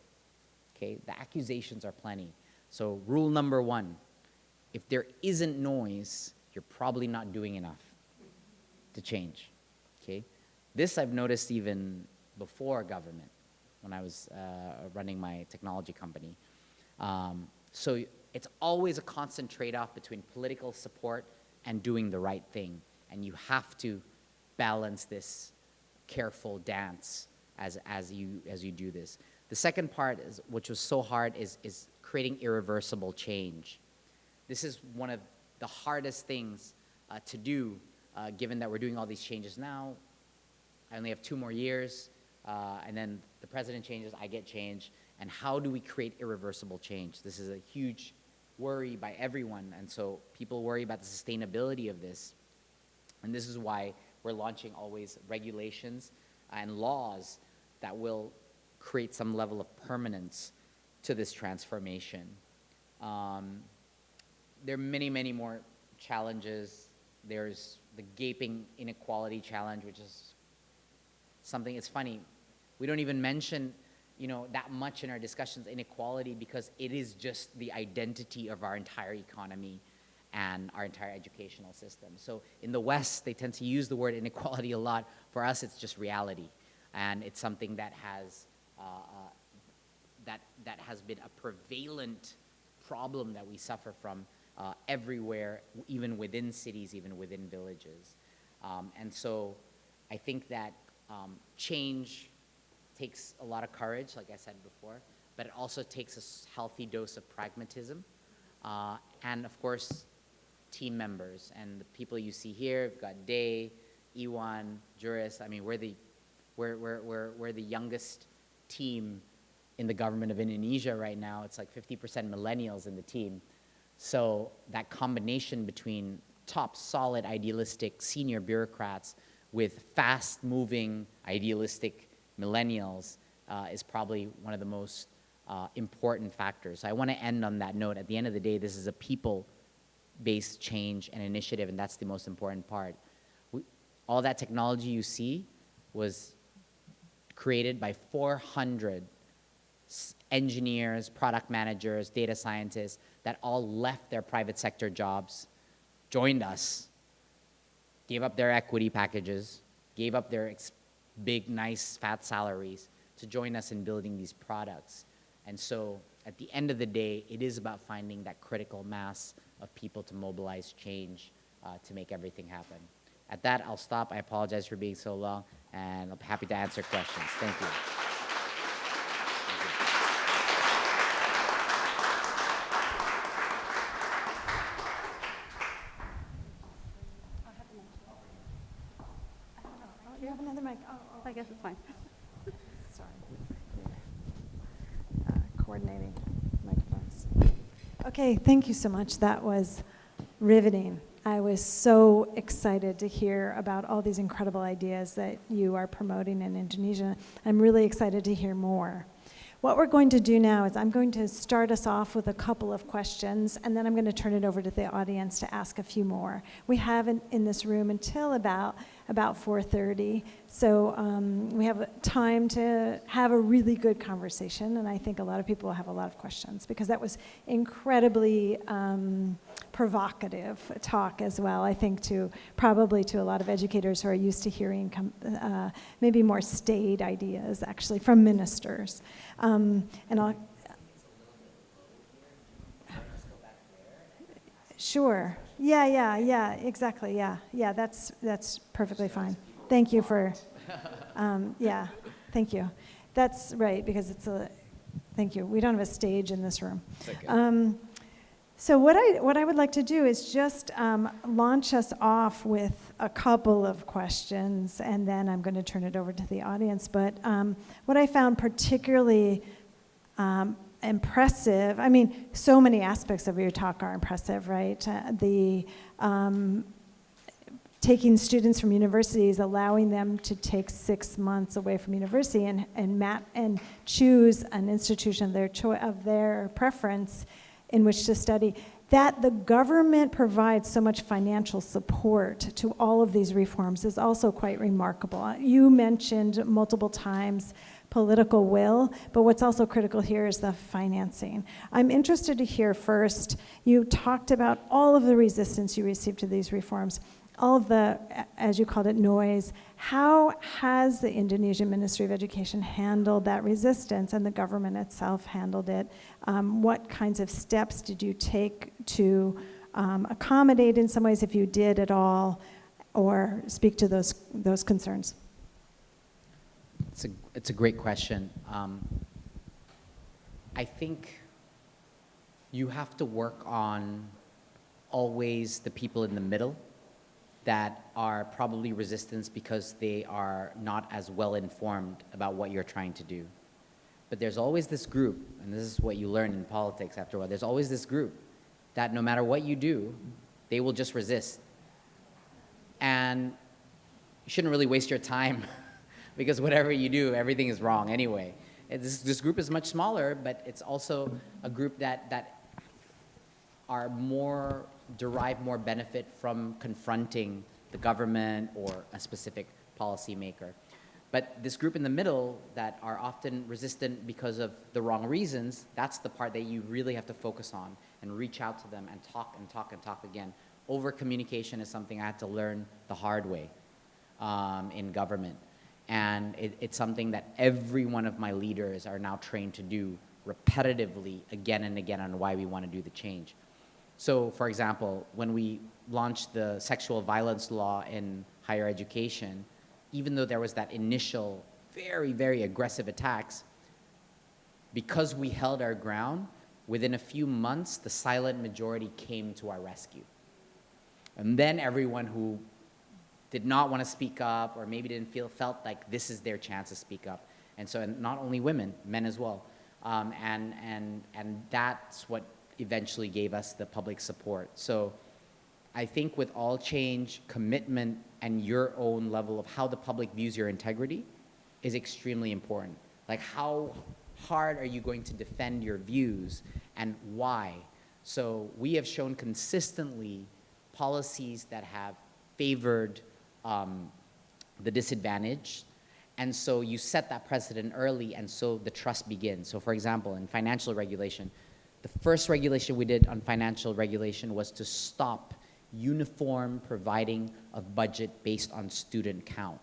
Okay, the accusations are plenty. So rule number one, if there isn't noise, you're probably not doing enough to change. Okay, this I've noticed even before government, when I was running my technology company. So it's always a constant trade-off between political support and doing the right thing. And you have to balance this careful dance as you do this. The second part, which was so hard, is creating irreversible change. This is one of the hardest things to do, given that we're doing all these changes now. I only have 2 more years, and then the president changes, I get change. And how do we create irreversible change? This is a huge worry by everyone, and so people worry about the sustainability of this. And this is why we're launching always regulations and laws that will create some level of permanence to this transformation. There are many, many more challenges. There's the gaping inequality challenge, which is something, it's funny, we don't even mention that much in our discussions, inequality, because it is just the identity of our entire economy and our entire educational system. So in the West, they tend to use the word inequality a lot. For us, it's just reality. And it's something that has, that has been a prevalent problem that we suffer from everywhere, even within cities, even within villages. And so I think that change takes a lot of courage, like I said before, but it also takes a healthy dose of pragmatism. And of course, team members and the people you see here. We've got Day, Iwan, Juris. I mean, we're the youngest team in the government of Indonesia right now. It's like 50% millennials in the team. So that combination between top, solid, idealistic senior bureaucrats with fast-moving, idealistic millennials is probably one of the most important factors. So I want to end on that note. At the end of the day, this is a people-based change and initiative, and that's the most important part. All that technology you see was created by 400 engineers, product managers, data scientists that all left their private sector jobs, joined us, gave up their equity packages, gave up their big, nice, fat salaries to join us in building these products. And so at the end of the day, it is about finding that critical mass of people to mobilize change to make everything happen. At that, I'll stop. I apologize for being so long, and I'm happy to answer questions. Thank you. mic. Oh, I guess it's fine. sorry. Coordinating microphones. Okay, thank you so much. That was riveting. I was so excited to hear about all these incredible ideas that you are promoting in Indonesia. I'm really excited to hear more. What we're going to do now is I'm going to start us off with a couple of questions, and then I'm going to turn it over to the audience to ask a few more. We have in this room until about 4:30, so we have time to have a really good conversation, and I think a lot of people will have a lot of questions, because that was incredibly provocative talk as well, I think, probably to a lot of educators who are used to hearing maybe more staid ideas, actually, from ministers. And I'll, sure. Yeah, exactly, yeah, that's perfectly fine. Thank you for, yeah, thank you. That's right, because thank you. We don't have a stage in this room. Okay. So what I would like to do is just launch us off with a couple of questions, and then I'm going to turn it over to the audience. But what I found particularly impressive, I mean, so many aspects of your talk are impressive, right? Taking students from universities, allowing them to take 6 months away from university and choose an institution of their preference in which to study, that the government provides so much financial support to all of these reforms is also quite remarkable. You mentioned multiple times political will, but what's also critical here is the financing. I'm interested to hear first, you talked about all of the resistance you received to these reforms, all of the, as you called it, noise. How has the Indonesian Ministry of Education handled that resistance, and the government itself handled it? What kinds of steps did you take to accommodate in some ways, if you did at all, or speak to those concerns? It's a great question. I think you have to work on always the people in the middle that are probably resistant because they are not as well informed about what you're trying to do. But there's always this group, and this is what you learn in politics after a while, there's always this group that no matter what you do, they will just resist. And you shouldn't really waste your time because whatever you do, everything is wrong anyway. This group is much smaller, but it's also a group that derive more benefit from confronting the government or a specific policymaker. But this group in the middle that are often resistant because of the wrong reasons, that's the part that you really have to focus on and reach out to them and talk and talk and talk again. Over-communication is something I had to learn the hard way in government. And it's something that every one of my leaders are now trained to do repetitively again and again on why we want to do the change. So, for example, when we launched the sexual violence law in higher education, even though there was that initial very, very aggressive attacks, because we held our ground, within a few months, the silent majority came to our rescue. And then everyone who did not want to speak up or maybe felt like this is their chance to speak up. And so, and not only women, men as well. And that's what eventually gave us the public support. So I think with all change, commitment and your own level of how the public views your integrity is extremely important. Like, how hard are you going to defend your views and why? So we have shown consistently policies that have favored the disadvantaged. And so you set that precedent early, and so the trust begins. So for example, in financial regulation, the first regulation we did on financial regulation was to stop uniform providing of budget based on student count.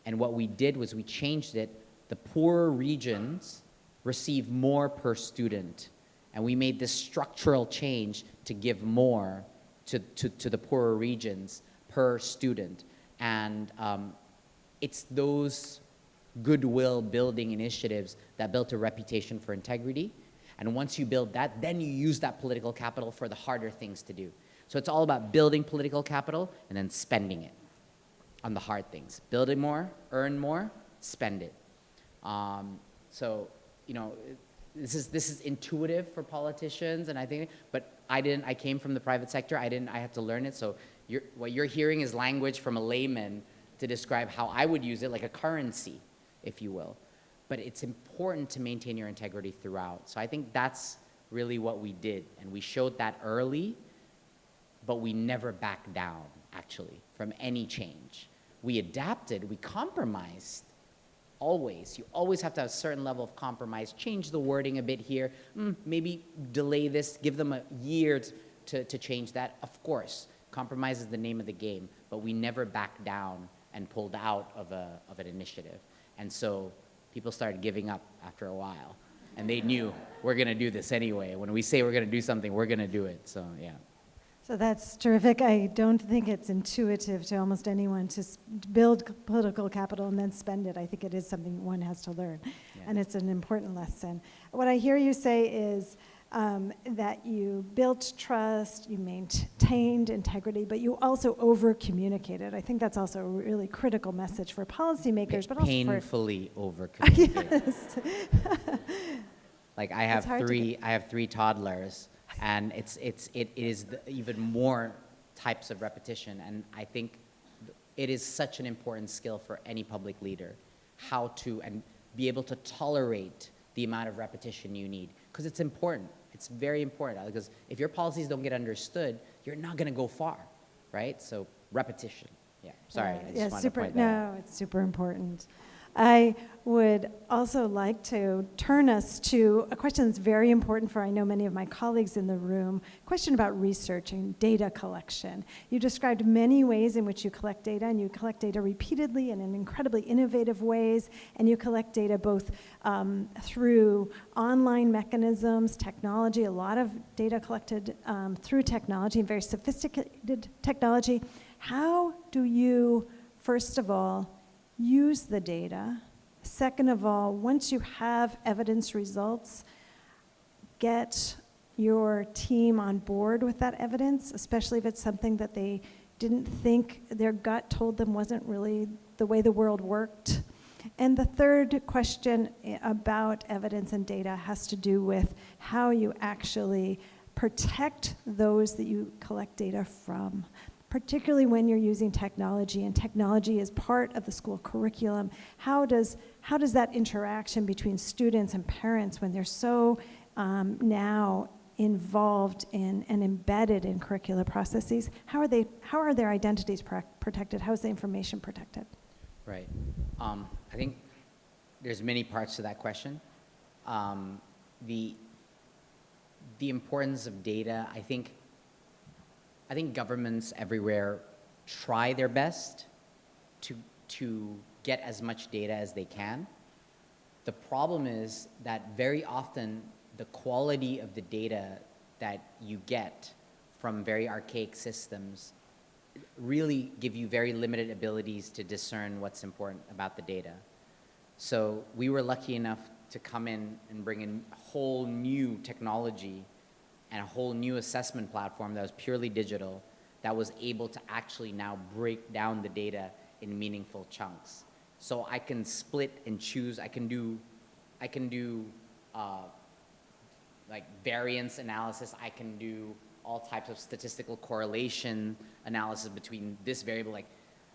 And what we did was we changed it. The poorer regions receive more per student. And we made this structural change to give more to the poorer regions per student. And it's those goodwill building initiatives that built a reputation for integrity. And once you build that, then you use that political capital for the harder things to do. So it's all about building political capital and then spending it. on the hard things. Build it more, earn more, spend it. So, you know, this is intuitive for politicians, and I think, but I came from the private sector. I had to learn it. So what you're hearing is language from a layman to describe how I would use it, like a currency, if you will. But it's important to maintain your integrity throughout. So I think that's really what we did. And we showed that early, but we never backed down, actually, from any change. We adapted, we compromised, always. You always have to have a certain level of compromise. Change the wording a bit here. Maybe delay this, give them a year to change that. Of course, compromise is the name of the game, but we never backed down and pulled out of an initiative. And so people started giving up after a while. And they knew, we're going to do this anyway. When we say we're going to do something, we're going to do it. So, yeah. So that's terrific. I don't think it's intuitive to almost anyone to build political capital and then spend it. I think it is something one has to learn, and it's an important lesson. What I hear you say is that you built trust, you maintained integrity, but you also over-communicated. I think that's also a really critical message for policymakers, but also painfully over-communicated. Yes. Like I have three toddlers. And it is even more types of repetition. And I think it is such an important skill for any public leader, how to and be able to tolerate the amount of repetition you need. Because it's important. It's very important. Because if your policies don't get understood, you're not going to go far, right? So repetition. Yeah, sorry. I just wanted to point that out. No, it's super important. I would also like to turn us to a question that's very important for, I know, many of my colleagues in the room, a question about research and data collection. You described many ways in which you collect data, and you collect data repeatedly and in incredibly innovative ways, and you collect data both through online mechanisms, technology, a lot of data collected through technology, and very sophisticated technology. How do you, first of all, use the data? Second of all, once you have evidence results, get your team on board with that evidence, especially if it's something that they didn't think, their gut told them wasn't really the way the world worked. And the third question about evidence and data has to do with how you actually protect those that you collect data from, particularly when you're using technology, and technology is part of the school curriculum. How does that interaction between students and parents, when they're so now involved in and embedded in curricular processes, how are their identities protected? How is the information protected? Right. I think there's many parts to that question. The importance of data, I think governments everywhere try their best to get as much data as they can. The problem is that very often the quality of the data that you get from very archaic systems really give you very limited abilities to discern what's important about the data. So we were lucky enough to come in and bring in a whole new technology and a whole new assessment platform that was purely digital, that was able to actually now break down the data in meaningful chunks. So I can split and choose. I can do like variance analysis. I can do all types of statistical correlation analysis between this variable. Like,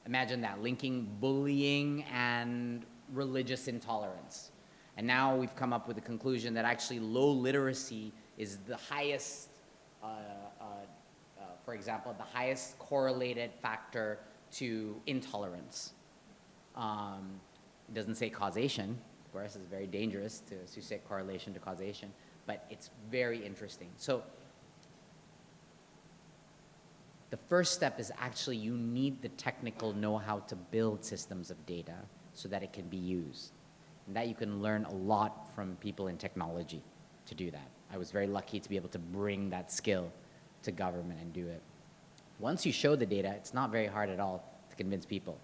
imagine that, linking bullying and religious intolerance. And now we've come up with the conclusion that actually low literacy is the highest, for example, the highest correlated factor to intolerance. It doesn't say causation. Of course, it's very dangerous to associate correlation to causation, but it's very interesting. So the first step is actually you need the technical know-how to build systems of data so that it can be used. And that you can learn a lot from people in technology to do that. I was very lucky to be able to bring that skill to government and do it. Once you show the data, it's not very hard at all to convince people.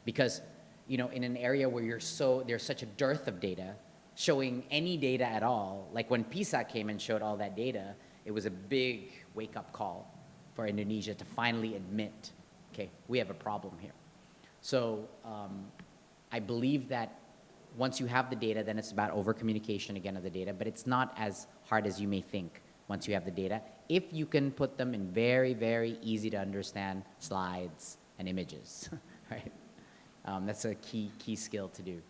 Because, you know, in an area where there's such a dearth of data, showing any data at all, like when PISA came and showed all that data, it was a big wake-up call for Indonesia to finally admit, okay, we have a problem here. So I believe that once you have the data, then it's about over-communication again of the data, but it's not as hard as you may think once you have the data, if you can put them in very, very easy to understand slides and images, right? That's a key skill to do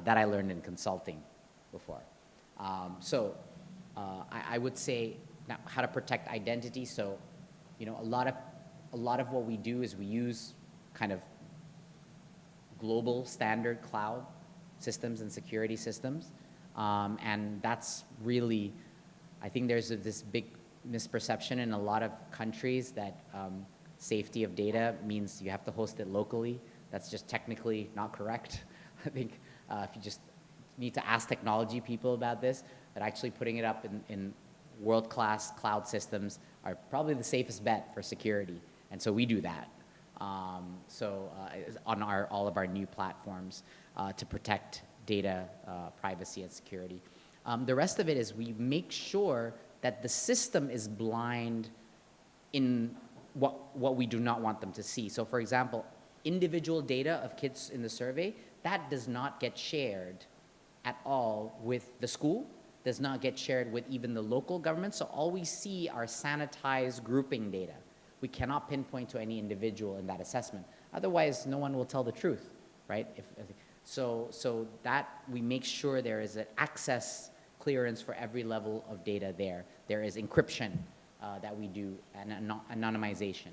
that I learned in consulting before. I would say now how to protect identity. So, you know, a lot of what we do is we use kind of global standard cloud systems and security systems, and that's really, I think there's this big misperception in a lot of countries that safety of data means you have to host it locally. That's just technically not correct. I think if you just need to ask technology people about this, that actually putting it up in world-class cloud systems are probably the safest bet for security. And so we do that. On all of our new platforms to protect data privacy and security. The rest of it is we make sure that the system is blind in what we do not want them to see. So for example, individual data of kids in the survey, that does not get shared at all with the school, does not get shared with even the local government. So all we see are sanitized grouping data. We cannot pinpoint to any individual in that assessment. Otherwise, no one will tell the truth, right? So that we make sure there is an access clearance for every level of data there. There is encryption that we do and anonymization.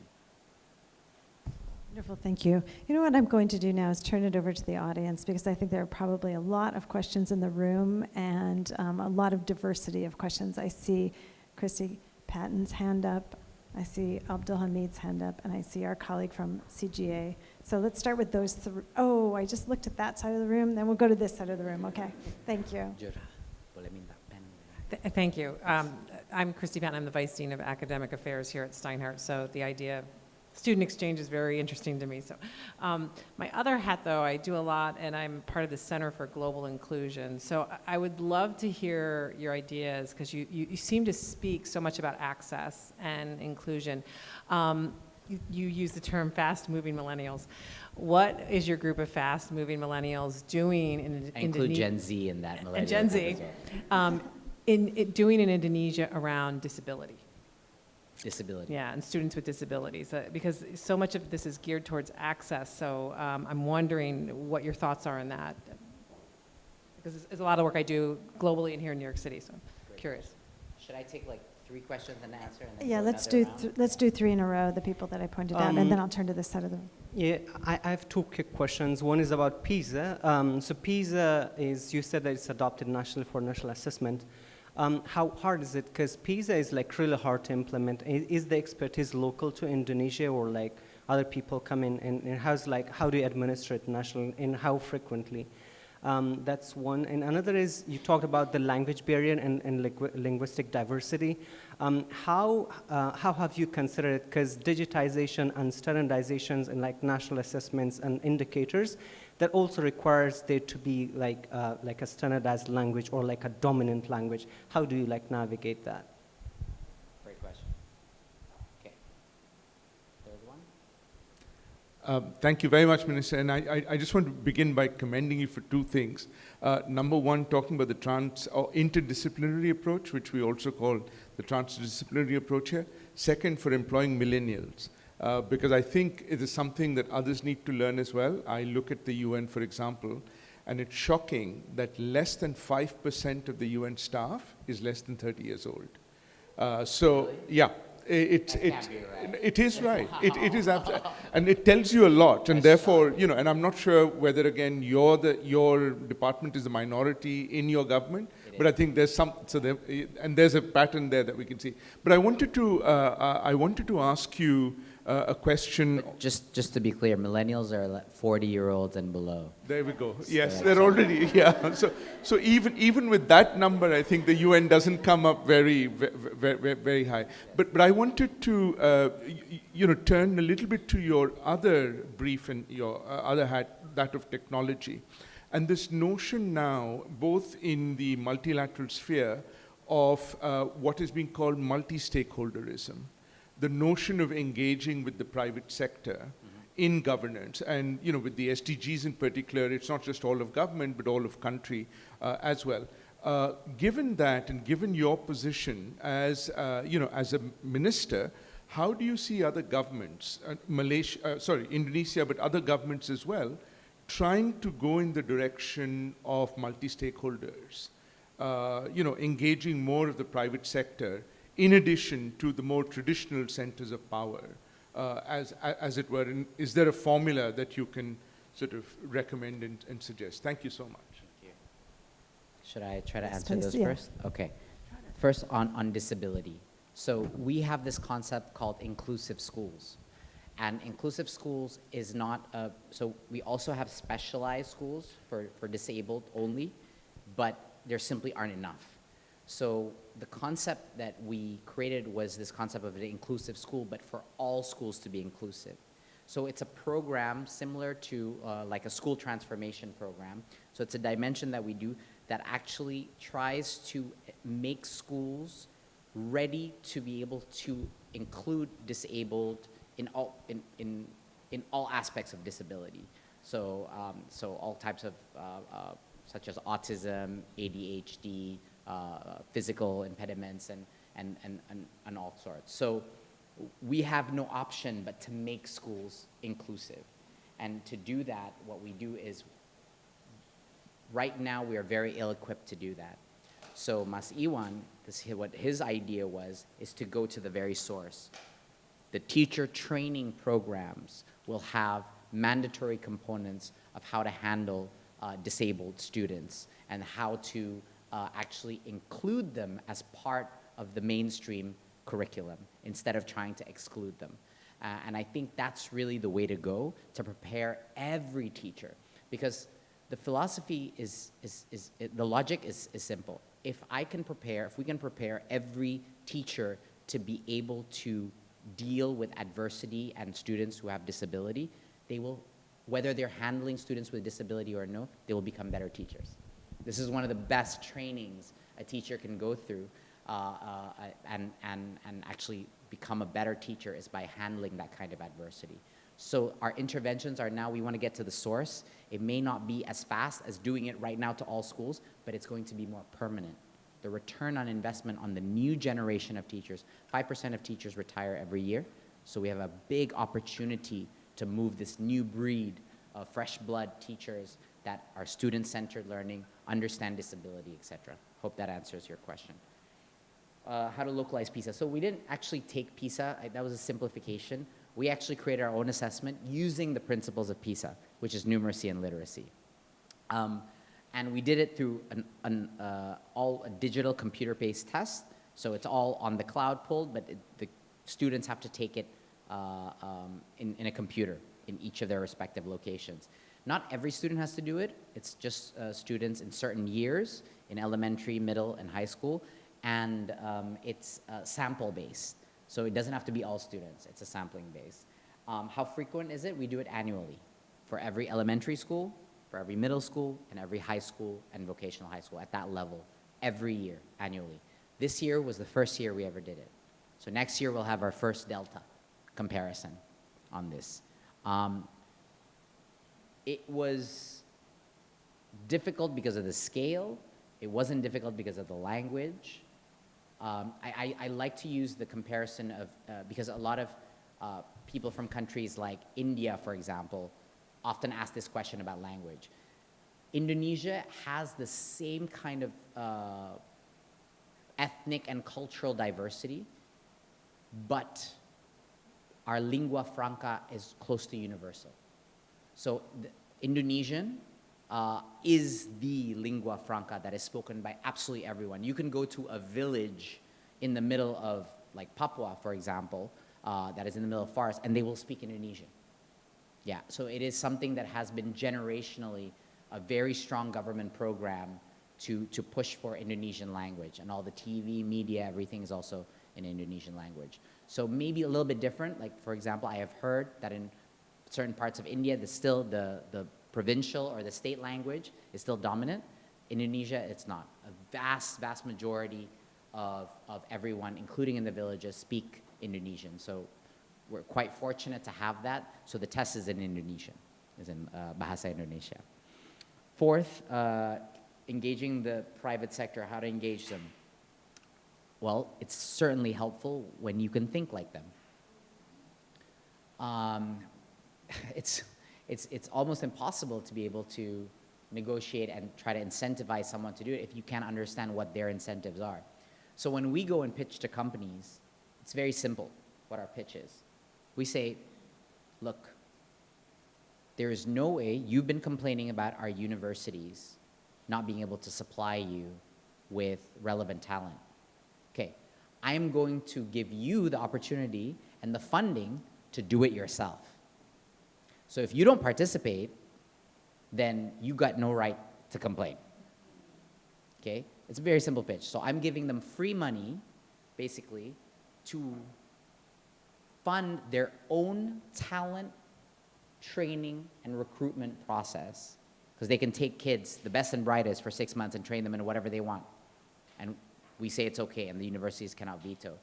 Wonderful, thank you. You know what I'm going to do now is turn it over to the audience, because I think there are probably a lot of questions in the room and a lot of diversity of questions. I see Christy Patton's hand up. I see Abdul Hamid's hand up, and I see our colleague from CGA. So let's start with those three. Oh, I just looked at that side of the room. Then we'll go to this side of the room. Okay, thank you. Thank you. I'm Christy Patton. I'm the Vice Dean of Academic Affairs here at Steinhardt. So the idea of student exchange is very interesting to me. So my other hat, though, I do a lot, and I'm part of the Center for Global Inclusion. So I would love to hear your ideas, because you seem to speak so much about access and inclusion. You use the term fast-moving millennials. What is your group of fast-moving millennials doing in Indonesia? Include Gen Z in that millennial. And Gen Z. Doing in Indonesia around disability. Disability. Yeah, and students with disabilities, because so much of this is geared towards access. So I'm wondering what your thoughts are on that, because it's a lot of work I do globally and here in New York City. So I'm curious. Should I take like 3 questions and answer? And then Yeah, go let's another do round? let's do 3 in a row, the people that I pointed out, and then I'll turn to this side of the room. Yeah, I have 2 quick questions. One is about PISA. So PISA is, you said that it's adopted nationally for national assessment. How hard is it? Because PISA is like really hard to implement. Is the expertise local to Indonesia, or like other people come in, and how do you administer it nationally, and how frequently? That's one. And another is, you talked about the language barrier and linguistic diversity. How have you considered it? Because digitization and standardizations and like national assessments and indicators, that also requires there to be like a standardized language or like a dominant language. How do you like navigate that? Great question. Okay. Third one. Thank you very much, Minister. And I just want to begin by commending you for 2 things. Number one, talking about the interdisciplinary approach, which we also call the transdisciplinary approach here. Second, for employing millennials. Because I think it is something that others need to learn as well. I look at the UN, for example, and it's shocking that less than 5% of the UN staff is less than 30 years old. So, yeah. It is right. It is absolutely, and it tells you a lot. And therefore, you know, and I'm not sure whether again your department is the minority in your government, but I think there's some. So there, and there's a pattern there that we can see. But I wanted to ask you a question. But just to be clear, millennials are like 40-year-olds and below. There we go. Yes, they're already, yeah. So even with that number, I think the UN doesn't come up very high. But I wanted to, turn a little bit to your other brief and your other hat, that of technology. And this notion now, both in the multilateral sphere, of what is being called multi-stakeholderism, the notion of engaging with the private sector in governance. And with the SDGs in particular, it's not just all of government, but all of country as well. Given that, and given your position as as a minister, how do you see other governments, Indonesia, but other governments as well, trying to go in the direction of multi-stakeholders, engaging more of the private sector in addition to the more traditional centers of power, as it were? And is there a formula that you can sort of recommend and suggest? Thank you so much. Thank you. Should I try to Yes, answer please, those yeah. first? Okay. First on disability. So we have this concept called inclusive schools. And inclusive schools is not, so we also have specialized schools for disabled only, but there simply aren't enough. So the concept that we created was this concept of an inclusive school, but for all schools to be inclusive. So it's a program similar to like a school transformation program. So it's a dimension that we do that actually tries to make schools ready to be able to include disabled in all aspects of disability. So so all types of such as autism, ADHD, physical impediments, and all sorts. So we have no option but to make schools inclusive. And to do that, what we do is, right now we are very ill-equipped to do that. So Mas Iwan, what his idea was, is to go to the very source. The teacher training programs will have mandatory components of how to handle disabled students and how to actually include them as part of the mainstream curriculum instead of trying to exclude them. And I think that's really the way to go to prepare every teacher, because the philosophy the logic is simple. If we can prepare every teacher to be able to deal with adversity and students who have disability, they will, whether they're handling students with disability or no, they will become better teachers. This is one of the best trainings a teacher can go through and actually become a better teacher, is by handling that kind of adversity. So our interventions are now, we want to get to the source. It may not be as fast as doing it right now to all schools, but it's going to be more permanent. The return on investment on the new generation of teachers, 5% of teachers retire every year. So we have a big opportunity to move this new breed of fresh blood teachers that are student-centered learning, understand disability, et cetera. Hope that answers your question. How to localize PISA. So we didn't actually take PISA, that was a simplification. We actually created our own assessment using the principles of PISA, which is numeracy and literacy. And we did it through all a digital computer-based test. So it's all on the cloud pulled, but the students have to take it in a computer in each of their respective locations. Not every student has to do it. It's just students in certain years in elementary, middle, and high school. And it's sample-based. So it doesn't have to be all students. It's a sampling base. How frequent is it? We do it annually for every elementary school, for every middle school, and every high school and vocational high school at that level, every year, annually. This year was the first year we ever did it. So next year we'll have our first Delta comparison on this. It was difficult because of the scale. It wasn't difficult because of the language. I like to use the comparison of, because a lot of people from countries like India, for example, often ask this question about language. Indonesia has the same kind of ethnic and cultural diversity, but our lingua franca is close to universal. So Indonesian is the lingua franca that is spoken by absolutely everyone. You can go to a village in the middle of, like Papua, for example, that is in the middle of forest, and they will speak Indonesian. Yeah, so it is something that has been generationally a very strong government program to push for Indonesian language, and all the TV, media, everything is also in Indonesian language. So maybe a little bit different, like for example, I have heard that in certain parts of India, still the provincial or the state language is still dominant. In Indonesia, it's not. A vast majority of everyone, including in the villages, speak Indonesian. So we're quite fortunate to have that. So the test is in Indonesian, is in Bahasa Indonesia. Fourth, engaging the private sector, how to engage them. Well, it's certainly helpful when you can think like them. It's almost impossible to be able to negotiate and try to incentivize someone to do it if you can't understand what their incentives are. So when we go and pitch to companies, it's very simple what our pitch is. We say, look, there is no way, you've been complaining about our universities not being able to supply you with relevant talent. Okay, I'm going to give you the opportunity and the funding to do it yourself. So if you don't participate, then you got no right to complain. Okay, it's a very simple pitch. So I'm giving them free money, basically, to fund their own talent training and recruitment process, because they can take kids, the best and brightest, for 6 months and train them in whatever they want. And we say it's okay, and the universities cannot veto.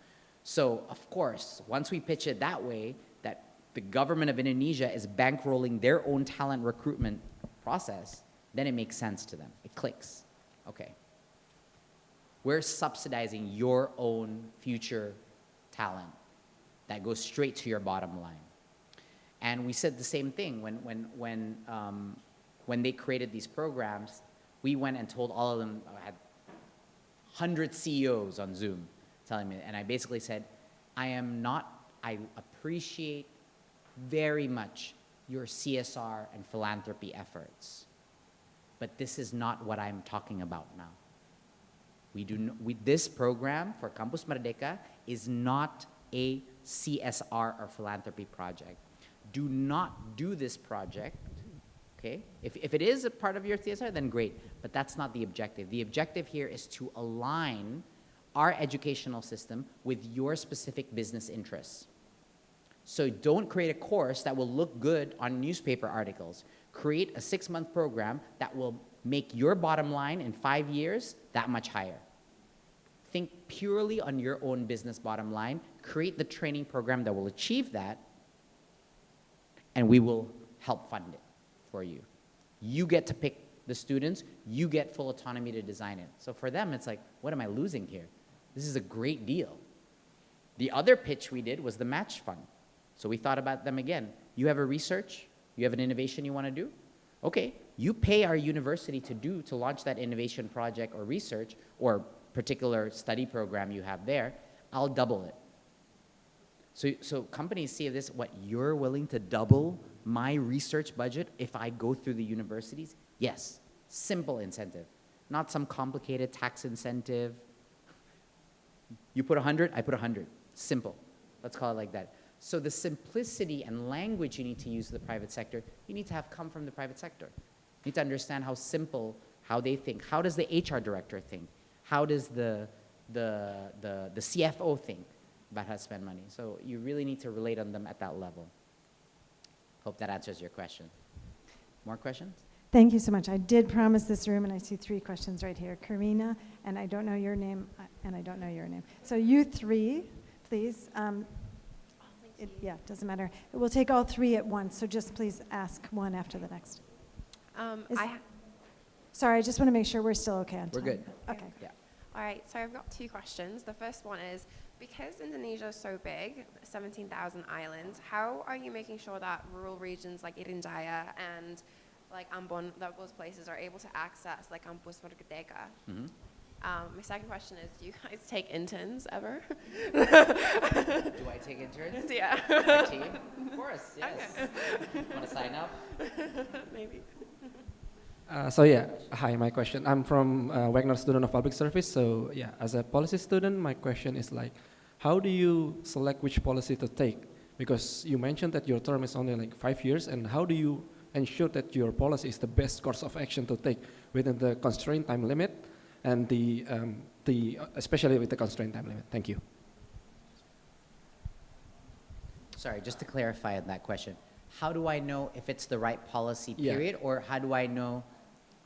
So, of course, once we pitch it that way, that the government of Indonesia is bankrolling their own talent recruitment process, then it makes sense to them. It clicks. Okay. We're subsidizing your own future talent that goes straight to your bottom line. And we said the same thing when they created these programs. We went and told all of them. I had 100 CEOs on Zoom telling me, and I basically said, I appreciate very much your CSR and philanthropy efforts, but this is not what I'm talking about now. This program for Campus Merdeka is not a CSR or philanthropy project. Do not do this project, okay? If it is a part of your CSR, then great, but that's not the objective. The objective here is to align our educational system with your specific business interests. So don't create a course that will look good on newspaper articles. Create a 6-month program that will make your bottom line in 5 years that much higher. Think purely on your own business bottom line. Create the training program that will achieve that, and we will help fund it for you. You get to pick the students. You get full autonomy to design it. So for them, it's like, what am I losing here? This is a great deal. The other pitch we did was the match fund. So we thought about them again. You have a research, you have an innovation you want to do? Okay, you pay our university to launch that innovation project or research or particular study program you have there. I'll double it. So companies see this, what, you're willing to double my research budget if I go through the universities? Yes, simple incentive, not some complicated tax incentive. You put 100, I put 100, simple. Let's call it like that. So the simplicity and language you need to use in the private sector, you need to have come from the private sector. You need to understand how simple, how they think. How does the HR director think? How does the CFO think about how to spend money? So you really need to relate on them at that level. Hope that answers your question. More questions? Thank you so much. I did promise this room, and I see 3 questions right here. Karina, and I don't know your name, and I don't know your name. So you 3, please. Yeah, doesn't matter. We'll take all 3 at once, so just please ask one after the next. Sorry, I just want to make sure we're still okay on time. We're good. Okay. Yeah. All right, so I've got 2 questions. The first one is, because Indonesia is so big, 17,000 islands, how are you making sure that rural regions like Irian Jaya and like Ambon, those places are able to access like Campus Merdeka? Mm-hmm. My second question is, do you guys take interns ever? Do I take interns? Yeah. My team? Of course, yes. Want to sign up? Maybe. Hi, my question. I'm from Wagner Student of Public Service. So yeah, as a policy student, my question is like, how do you select which policy to take? Because you mentioned that your term is only like 5 years, and how do you ensure that your policy is the best course of action to take within the constrained time limit, and especially with the constrained time limit? Thank you. Sorry, just to clarify on that question, how do I know if it's the right policy period, or how do I know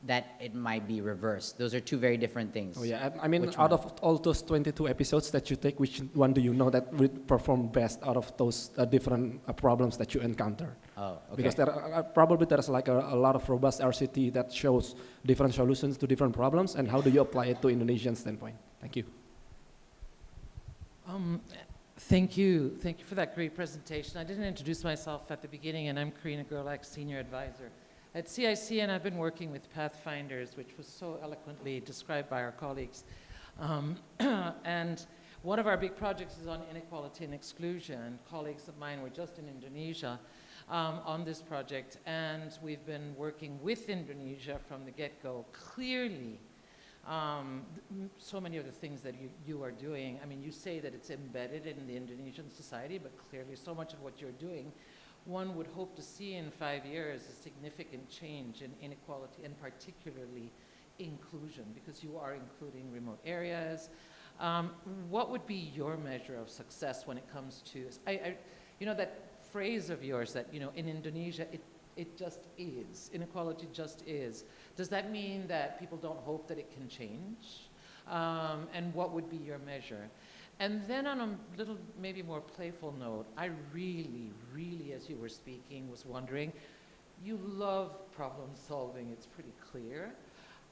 that it might be reversed. Those are two very different things. Oh yeah, I mean, Which out one? of all those 22 episodes that you take, which one do you know that would perform best out of those different problems that you encounter? Oh, okay. Because there are, probably there's like a lot of robust RCT that shows different solutions to different problems, and how do you apply it to Indonesian standpoint? Thank you. Thank you. Thank you for that great presentation. I didn't introduce myself at the beginning, and I'm Karina, Gerlach, Senior Advisor at CIC, and I've been working with Pathfinders, which was so eloquently described by our colleagues. And one of our big projects is on inequality and exclusion. Colleagues of mine were just in Indonesia on this project, and we've been working with Indonesia from the get-go. Clearly, so many of the things that you are doing, I mean, you say that it's embedded in the Indonesian society, but clearly so much of what you're doing, one would hope to see in 5 years a significant change in inequality and particularly inclusion, because you are including remote areas. What would be your measure of success when it comes to, you know, that phrase of yours that, you know, in Indonesia, it just is. Inequality just is. Does that mean that people don't hope that it can change? And what would be your measure? And then on a little, maybe more playful note, I really, really, as you were speaking, was wondering, you love problem solving, it's pretty clear,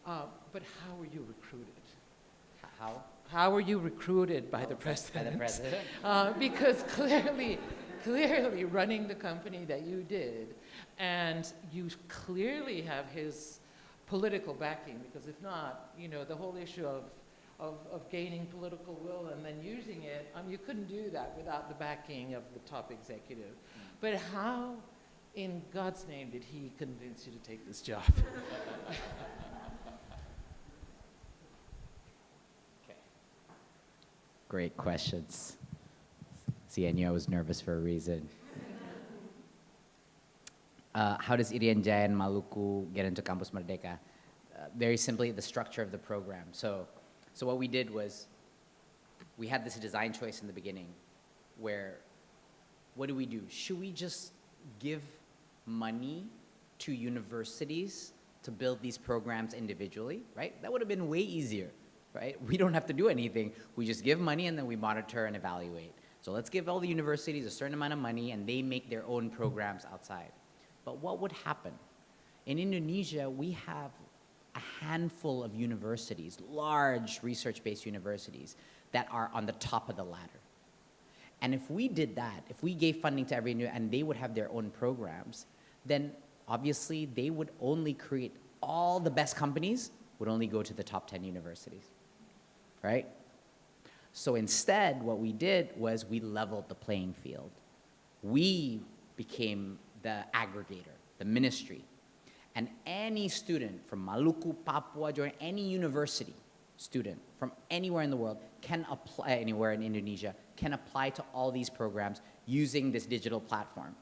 but how were you recruited? How? How were you recruited by the president? By the president? Because clearly running the company that you did, and you clearly have his political backing, because if not, you know, the whole issue of gaining political will and then using it, you couldn't do that without the backing of the top executive. But how, in God's name, did he convince you to take this job? Okay. Great questions. See, I knew I was nervous for a reason. How does Irian Jaya and Maluku get into Campus Merdeka? Very simply, the structure of the program. So what we did was, we had this design choice in the beginning, where, what do we do? Should we just give money to universities to build these programs individually, right? That would have been way easier, right? We don't have to do anything. We just give money and then we monitor and evaluate. So let's give all the universities a certain amount of money and they make their own programs outside. But what would happen? In Indonesia, we have a handful of universities, large research-based universities, that are on the top of the ladder. And if we did that, if we gave funding to every and they would have their own programs, then obviously they would only create, all the best companies would only go to the top 10 universities, right? So instead, what we did was we leveled the playing field. We became the aggregator, the ministry. And any student from Maluku, Papua, Jordan, any university student from anywhere in the world can apply, anywhere in Indonesia, can apply to all these programs using this digital platform,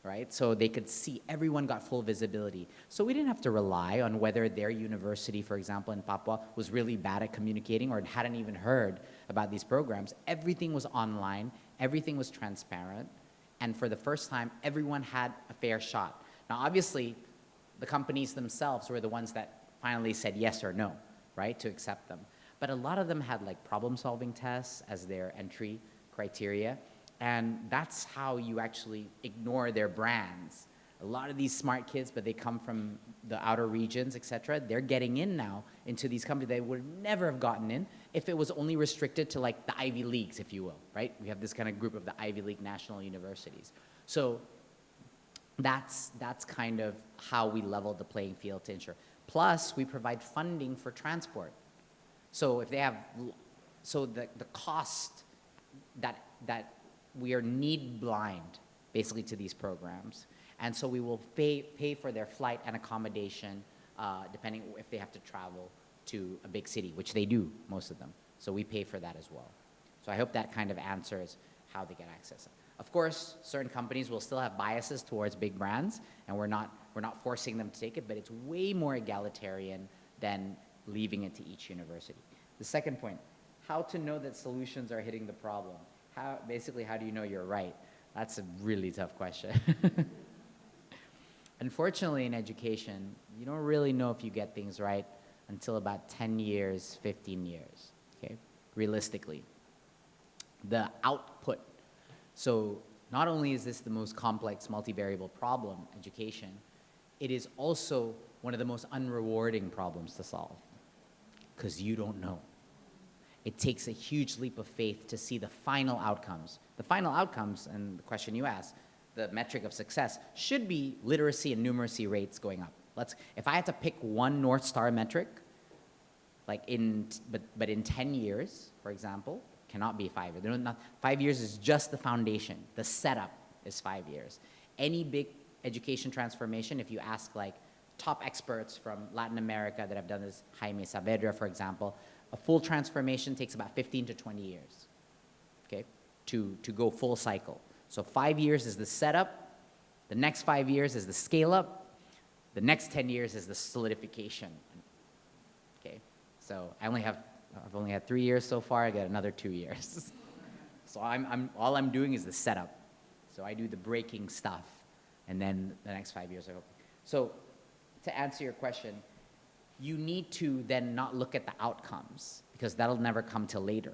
right? So they could see, everyone got full visibility. So we didn't have to rely on whether their university, for example, in Papua, was really bad at communicating or hadn't even heard about these programs. Everything was online, everything was transparent, and for the first time, everyone had a fair shot. Now, obviously, the companies themselves were the ones that finally said yes or no, right, to accept them. But a lot of them had like problem-solving tests as their entry criteria, and that's how you actually ignore their brands. A lot of these smart kids, but they come from the outer regions, et cetera, they're getting in now into these companies they would never have gotten in if it was only restricted to like the Ivy Leagues, if you will, right? We have this kind of group of the Ivy League national universities. So that's kind of how we leveled the playing field to ensure. Plus, we provide funding for transport. So if they have, so the cost that we are need blind, basically, to these programs. And so we will pay for their flight and accommodation, depending if they have to travel to a big city, which they do, most of them. So we pay for that as well. So I hope that kind of answers how they get access. Of course, certain companies will still have biases towards big brands, and we're not forcing them to take it, but it's way more egalitarian than leaving it to each university. The second point, how to know that solutions are hitting the problem. Basically, how do you know you're right? That's a really tough question. Unfortunately, in education, you don't really know if you get things right until about 10 years, 15 years, okay, realistically. The output. So not only is this the most complex multivariable problem, education, it is also one of the most unrewarding problems to solve because you don't know. It takes a huge leap of faith to see the final outcomes. The final outcomes, and the question you asked, the metric of success, should be literacy and numeracy rates going up. If I had to pick one North Star metric, but in 10 years, for example, cannot be 5 years. 5 years is just the foundation. The setup is 5 years. Any big education transformation, if you ask like top experts from Latin America that have done this, Jaime Saavedra, for example, a full transformation takes about 15 to 20 years, okay, to go full cycle. So 5 years is the setup, the next 5 years is the scale up, the next 10 years is the solidification, okay? So I've only had 3 years so far, I got another 2 years. So all I'm doing is the setup. So I do the breaking stuff, and then the next 5 years I hope. So to answer your question, you need to then not look at the outcomes, because that'll never come till later.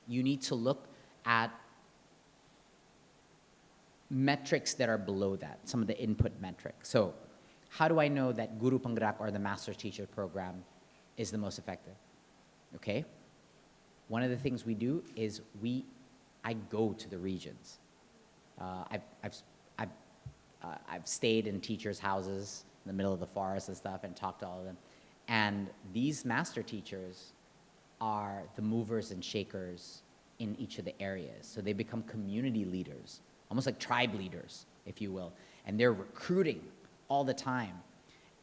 You need to look at metrics that are below that, some of the input metrics. So how do I know that Guru Penggerak or the Master Teacher Program is the most effective? Okay? One of the things we do is I go to the regions. I've stayed in teachers' houses in the middle of the forest and stuff and talked to all of them. And these master teachers are the movers and shakers in each of the areas. So they become community leaders, almost like tribe leaders, if you will. And they're recruiting all the time.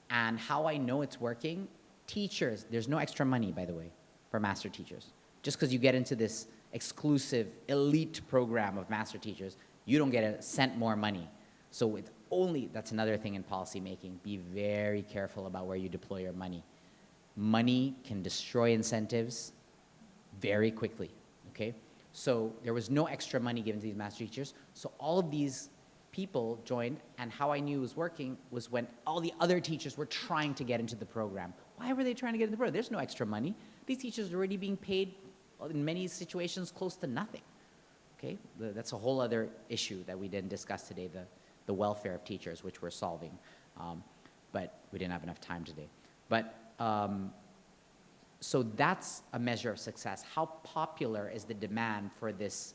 And how I know it's working, teachers, there's no extra money, by the way, for master teachers. Just because you get into this exclusive elite program of master teachers, you don't get a cent more money. So it's only, that's another thing in policy making, be very careful about where you deploy your money. Money can destroy incentives very quickly, okay? So there was no extra money given to these master teachers, so all of these people joined, and how I knew it was working was when all the other teachers were trying to get into the program. Why were they trying to get into the program? There's no extra money. These teachers are already being paid, in many situations, close to nothing, okay? That's a whole other issue that we didn't discuss today, the welfare of teachers, which we're solving, but we didn't have enough time today. But so that's a measure of success. How popular is the demand for this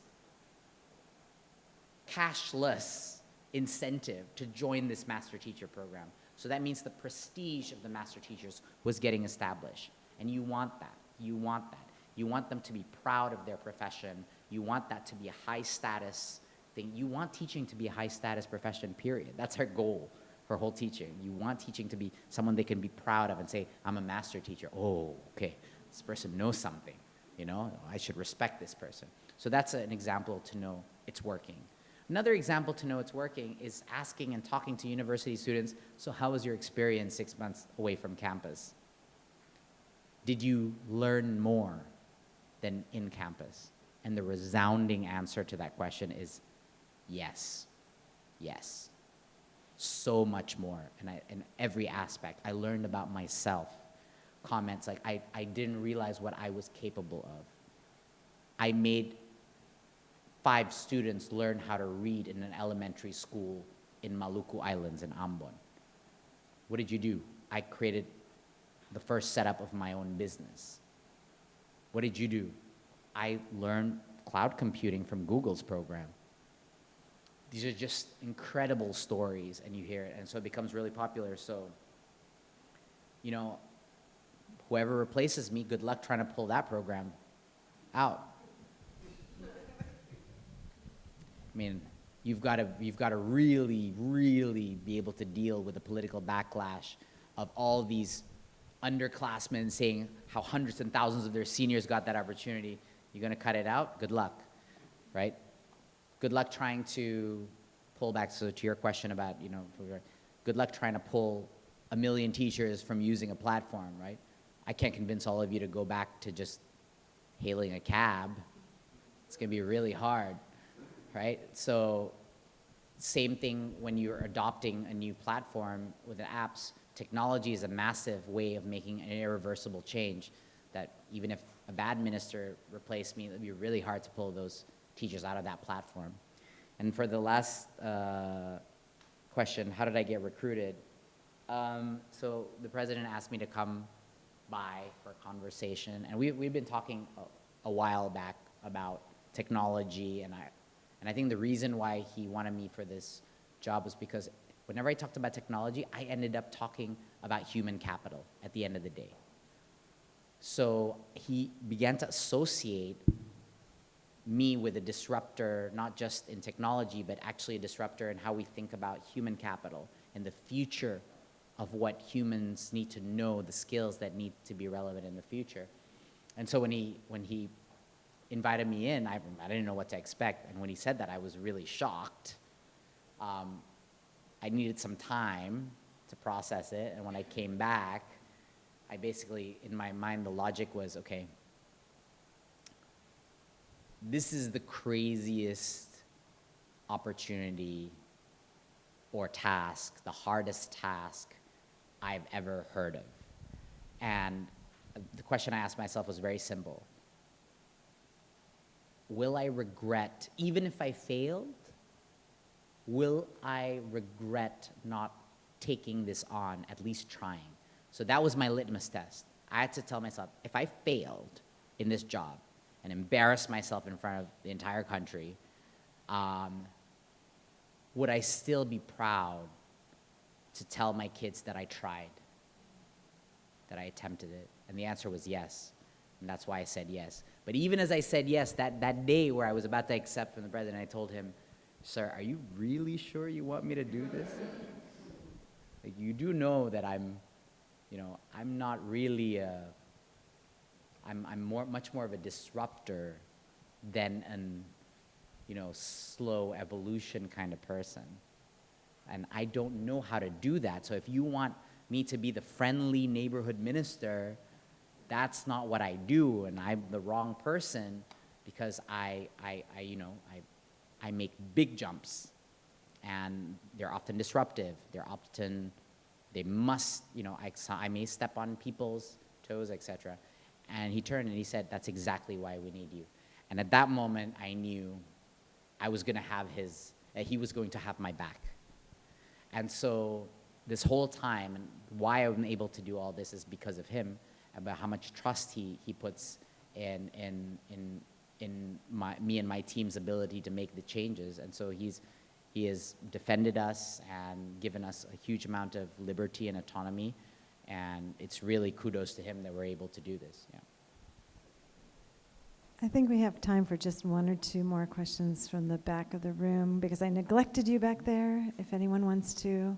cashless incentive to join this master teacher program? So that means the prestige of the master teachers was getting established. And you want that. You want that. You want them to be proud of their profession. You want that to be a high status thing. You want teaching to be a high status profession, period. That's our goal for whole teaching. You want teaching to be someone they can be proud of and say, I'm a master teacher. Oh, okay, this person knows something. You know, I should respect this person. So that's an example to know it's working. Another example to know it's working is asking and talking to university students, so how was your experience 6 months away from campus? Did you learn more than in campus? And the resounding answer to that question is yes, yes. So much more, and in every aspect. I learned about myself. Comments like, I didn't realize what I was capable of. I made 5 students learn how to read in an elementary school in Maluku Islands in Ambon. What did you do? I created the first setup of my own business. What did you do? I learned cloud computing from Google's program. These are just incredible stories, and you hear it, and so it becomes really popular. So, you know, whoever replaces me, good luck trying to pull that program out. I mean, you've got to really, really be able to deal with the political backlash of all these underclassmen saying how hundreds and thousands of their seniors got that opportunity. You're going to cut it out? Good luck, right? Good luck trying to pull back, so to your question about, you know, good luck trying to pull 1 million teachers from using a platform, right? I can't convince all of you to go back to just hailing a cab. It's going to be really hard, right? So Same thing when you're adopting a new platform with the apps. Technology is a massive way of making an irreversible change that even if a bad minister replaced me, it would be really hard to pull those teachers out of that platform. And for the last question, how did I get recruited? So the president asked me to come by for a conversation, and we've been talking a while back about technology, and I think the reason why he wanted me for this job was because whenever I talked about technology, I ended up talking about human capital at the end of the day. So he began to associate me with a disruptor, not just in technology, but actually a disruptor in how we think about human capital and the future of what humans need to know, the skills that need to be relevant in the future. And so when he invited me in, I didn't know what to expect. And when he said that, I was really shocked. I needed some time to process it. And when I came back, I basically, in my mind, the logic was, okay, this is the craziest opportunity or task, the hardest task I've ever heard of. And the question I asked myself was very simple. Will I regret, even if I failed, will I regret not taking this on, at least trying? So that was my litmus test. I had to tell myself, if I failed in this job and embarrassed myself in front of the entire country, would I still be proud to tell my kids that I tried, that I attempted it? And the answer was yes. And that's why I said yes. But even as I said yes, that day where I was about to accept from the president, I told him, sir, are you really sure you want me to do this? Like, you do know that I'm not really I'm much more of a disruptor than an, slow evolution kind of person. And I don't know how to do that. So if you want me to be the friendly neighborhood minister, that's not what I do, and I'm the wrong person because I make big jumps, and they're often disruptive. They must, I may step on people's toes, etc. And he turned and he said, that's exactly why we need you. And at that moment, I knew I was going to have he was going to have my back. And so this whole time, and why I'm able to do all this is because of him, about how much trust he puts in me and my team's ability to make the changes. And so he has defended us and given us a huge amount of liberty and autonomy. And it's really kudos to him that we're able to do this. Yeah. I think we have time for just one or two more questions from the back of the room, because I neglected you back there. If anyone wants to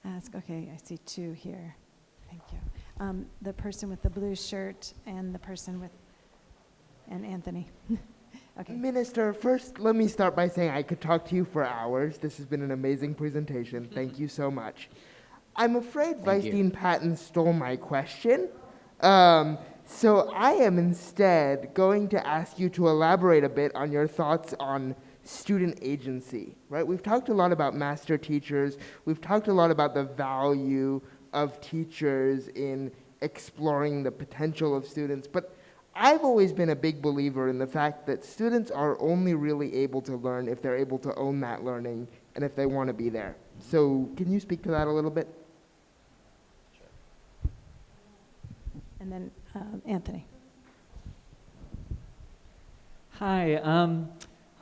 ask. Okay, I see two here. Thank you. The person with the blue shirt and the person and Anthony. Okay. Minister, first let me start by saying I could talk to you for hours. This has been an amazing presentation. Thank you so much. I'm afraid Vice Dean Patton stole my question. So I am instead going to ask you to elaborate a bit on your thoughts on student agency, right? We've talked a lot about master teachers. We've talked a lot about the value of teachers in exploring the potential of students, but I've always been a big believer in the fact that students are only really able to learn if they're able to own that learning and if they want to be there. So can you speak to that a little bit? Sure. And then Anthony. Hi.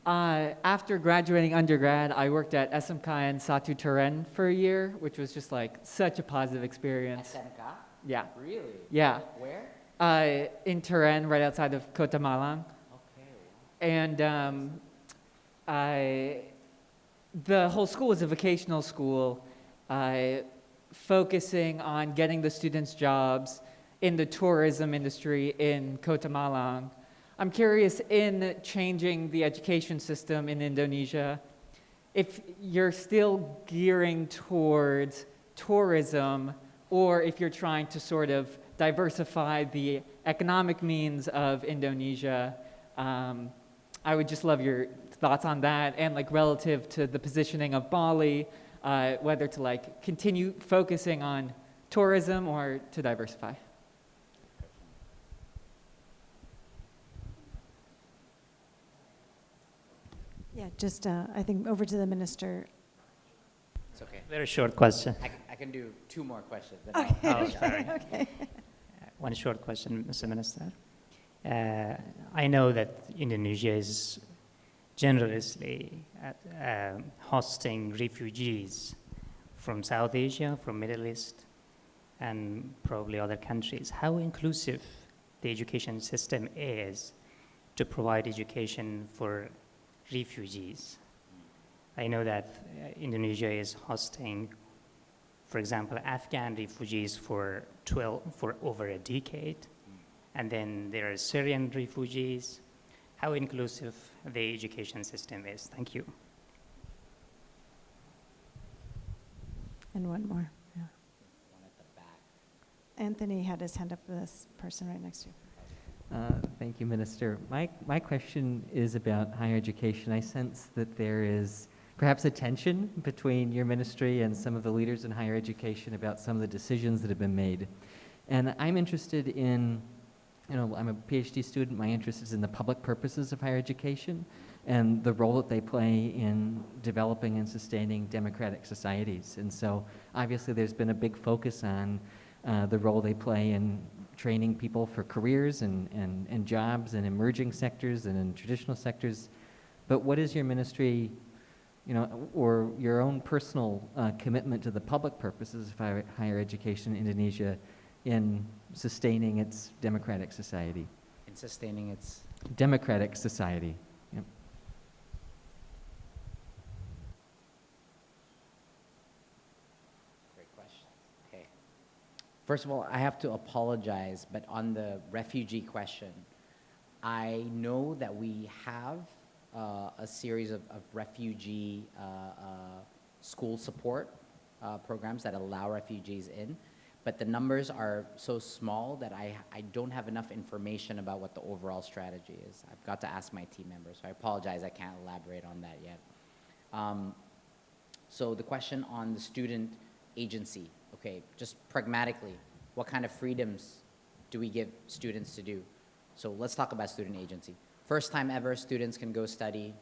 After graduating undergrad, I worked at SMK and Satu Turen for a year, which was just like such a positive experience. SMK? Yeah. Really? Yeah. Where? In Turen, right outside of Kota Malang. Okay. And the whole school was a vocational school, focusing on getting the students jobs in the tourism industry in Kota Malang. I'm curious, in changing the education system in Indonesia, if you're still gearing towards tourism, or if you're trying to sort of diversify the economic means of Indonesia. I would just love your thoughts on that, and like relative to the positioning of Bali, whether to like continue focusing on tourism or to diversify. Yeah, just I think over to the minister. It's okay. Very short question. I can do two more questions. Then Okay. Oh, sorry. Okay. One short question, Mr. Minister. I know that Indonesia is generously hosting refugees from South Asia, from Middle East, and probably other countries. How inclusive the education system is to provide education for refugees? I know that Indonesia is hosting, for example, Afghan refugees for over a decade, and then there are Syrian refugees. How inclusive the education system is? Thank you. And one more. Yeah. One at the back. Anthony had his hand up for this person right next to you. Thank you, Minister. My question is about higher education. I sense that there is perhaps a tension between your ministry and some of the leaders in higher education about some of the decisions that have been made. And I'm interested in, I'm a PhD student. My interest is in the public purposes of higher education and the role that they play in developing and sustaining democratic societies. And so obviously there's been a big focus on the role they play in training people for careers and jobs in emerging sectors and in traditional sectors. But what is your ministry, or your own personal commitment to the public purposes of higher education in Indonesia in sustaining its democratic society? In sustaining its Democratic society. Yep. Great question. Okay. First of all, I have to apologize, but on the refugee question, I know that we have a series of refugee school support programs that allow refugees in, but the numbers are so small that I don't have enough information about what the overall strategy is. I've got to ask my team members, so I apologize, I can't elaborate on that yet. So the question on the student agency, okay, just pragmatically, what kind of freedoms do we give students to do? So let's talk about student agency. First time ever, students can go study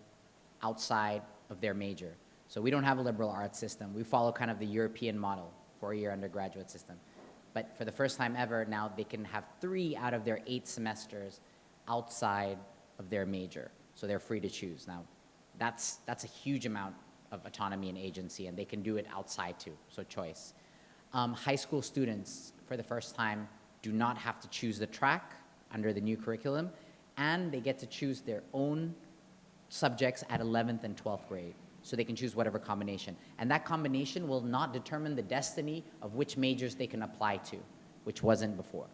outside of their major. So we don't have a liberal arts system. We follow kind of the European model, 4-year undergraduate system. But for the first time ever, now they can have 3 out of their 8 semesters outside of their major. So they're free to choose. Now, that's a huge amount of autonomy and agency, and they can do it outside too, so choice. High school students, for the first time, do not have to choose the track under the new curriculum, and they get to choose their own subjects at 11th and 12th grade. So they can choose whatever combination. And that combination will not determine the destiny of which majors they can apply to, which wasn't before.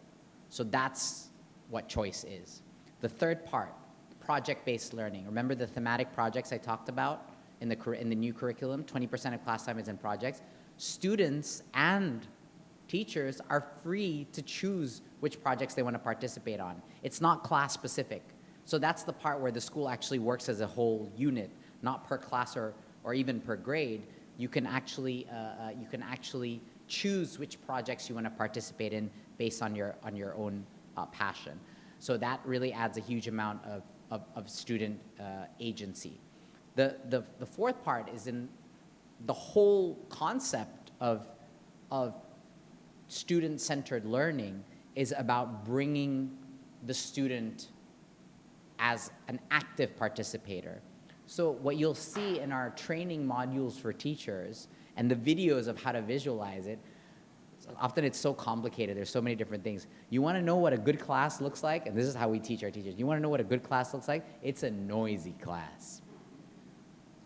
So that's what choice is. The third part, project-based learning. Remember the thematic projects I talked about in the new curriculum? 20% of class time is in projects. Students and teachers are free to choose which projects they want to participate on. It's not class-specific. So that's the part where the school actually works as a whole unit, not per class or even per grade. You can actually choose which projects you want to participate in based on your own passion. So that really adds a huge amount of student agency. The fourth part is in the whole concept of student-centered learning is about bringing the student as an active participator. So what you'll see in our training modules for teachers and the videos of how to visualize it, often it's so complicated, there's so many different things. You wanna know what a good class looks like, and this is how we teach our teachers. You wanna know what a good class looks like? It's a noisy class,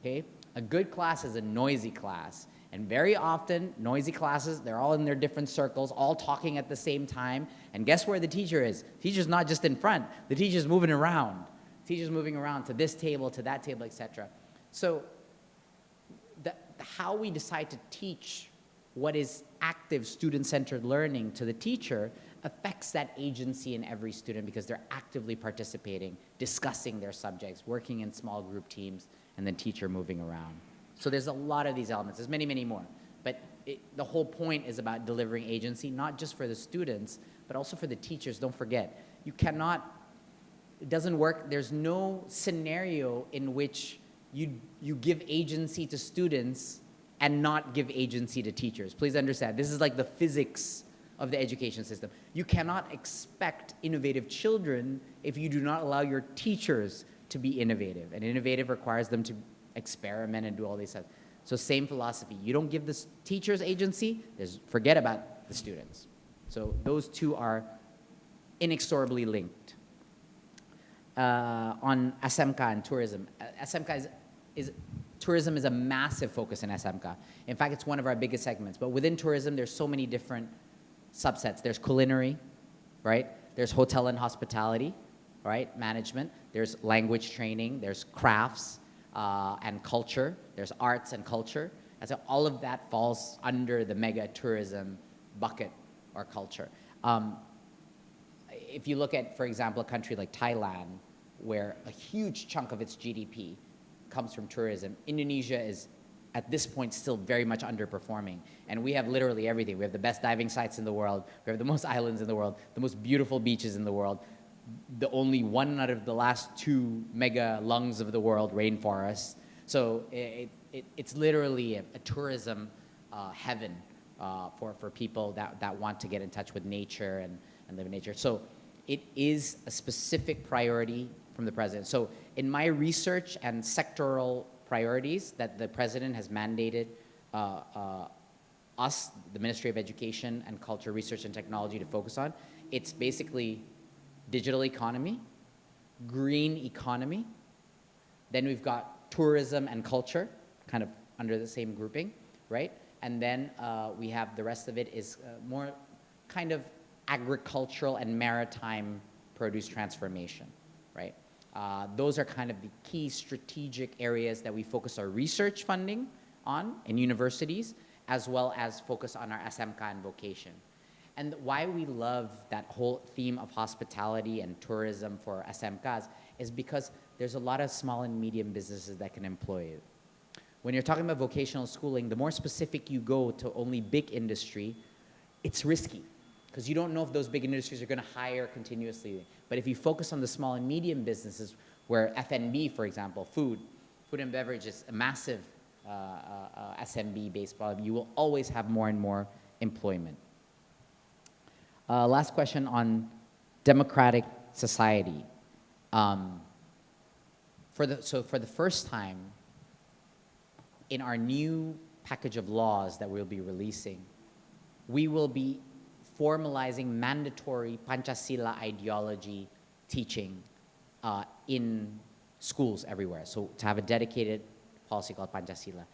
okay? A good class is a noisy class. And very often, noisy classes, they're all in their different circles, all talking at the same time. And guess where the teacher is? The teacher's not just in front, the teacher's moving around. Teachers moving around to this table, to that table, etc. So how we decide to teach what is active student-centered learning to the teacher affects that agency in every student because they're actively participating, discussing their subjects, working in small group teams, and then teacher moving around. So there's a lot of these elements. There's many, many more. But the whole point is about delivering agency, not just for the students, but also for the teachers. Don't forget, you cannot, it doesn't work. There's no scenario in which you give agency to students and not give agency to teachers. Please understand, this is like the physics of the education system. You cannot expect innovative children if you do not allow your teachers to be innovative. And innovative requires them to experiment and do all these stuff. So same philosophy. You don't give the teachers agency, forget about the students. So those two are inexorably linked. On SMK and tourism, SMK tourism is a massive focus in SMK. In fact, it's one of our biggest segments. But within tourism, there's so many different subsets. There's culinary, right? There's hotel and hospitality, right? Management. There's language training. There's crafts and culture. There's arts and culture. And so all of that falls under the mega tourism bucket or culture. If you look at, for example, a country like Thailand, where a huge chunk of its GDP comes from tourism, Indonesia is, at this point, still very much underperforming. And we have literally everything. We have the best diving sites in the world. We have the most islands in the world, the most beautiful beaches in the world, the only one out of the last two mega lungs of the world, rainforests. So it's literally a tourism heaven for people that want to get in touch with nature and live in nature. So it is a specific priority from the president. So in my research and sectoral priorities that the president has mandated us, the Ministry of Education and Culture, Research and Technology, to focus on, it's basically digital economy, green economy, then we've got tourism and culture, kind of under the same grouping, right? And then we have the rest of it is more kind of agricultural and maritime produce transformation, right? Those are kind of the key strategic areas that we focus our research funding on in universities, as well as focus on our SMK and vocation. And why we love that whole theme of hospitality and tourism for SMKs is because there's a lot of small and medium businesses that can employ it. When you're talking about vocational schooling, the more specific you go to only big industry, it's risky, because you don't know if those big industries are going to hire continuously. But if you focus on the small and medium businesses, where F&B, for example, food and beverage is a massive SMB-based problem, you will always have more and more employment. Last question on democratic society. For the first time in our new package of laws that we'll be releasing, we will be formalizing mandatory Pancasila ideology teaching in schools everywhere. So to have a dedicated policy called Pancasila.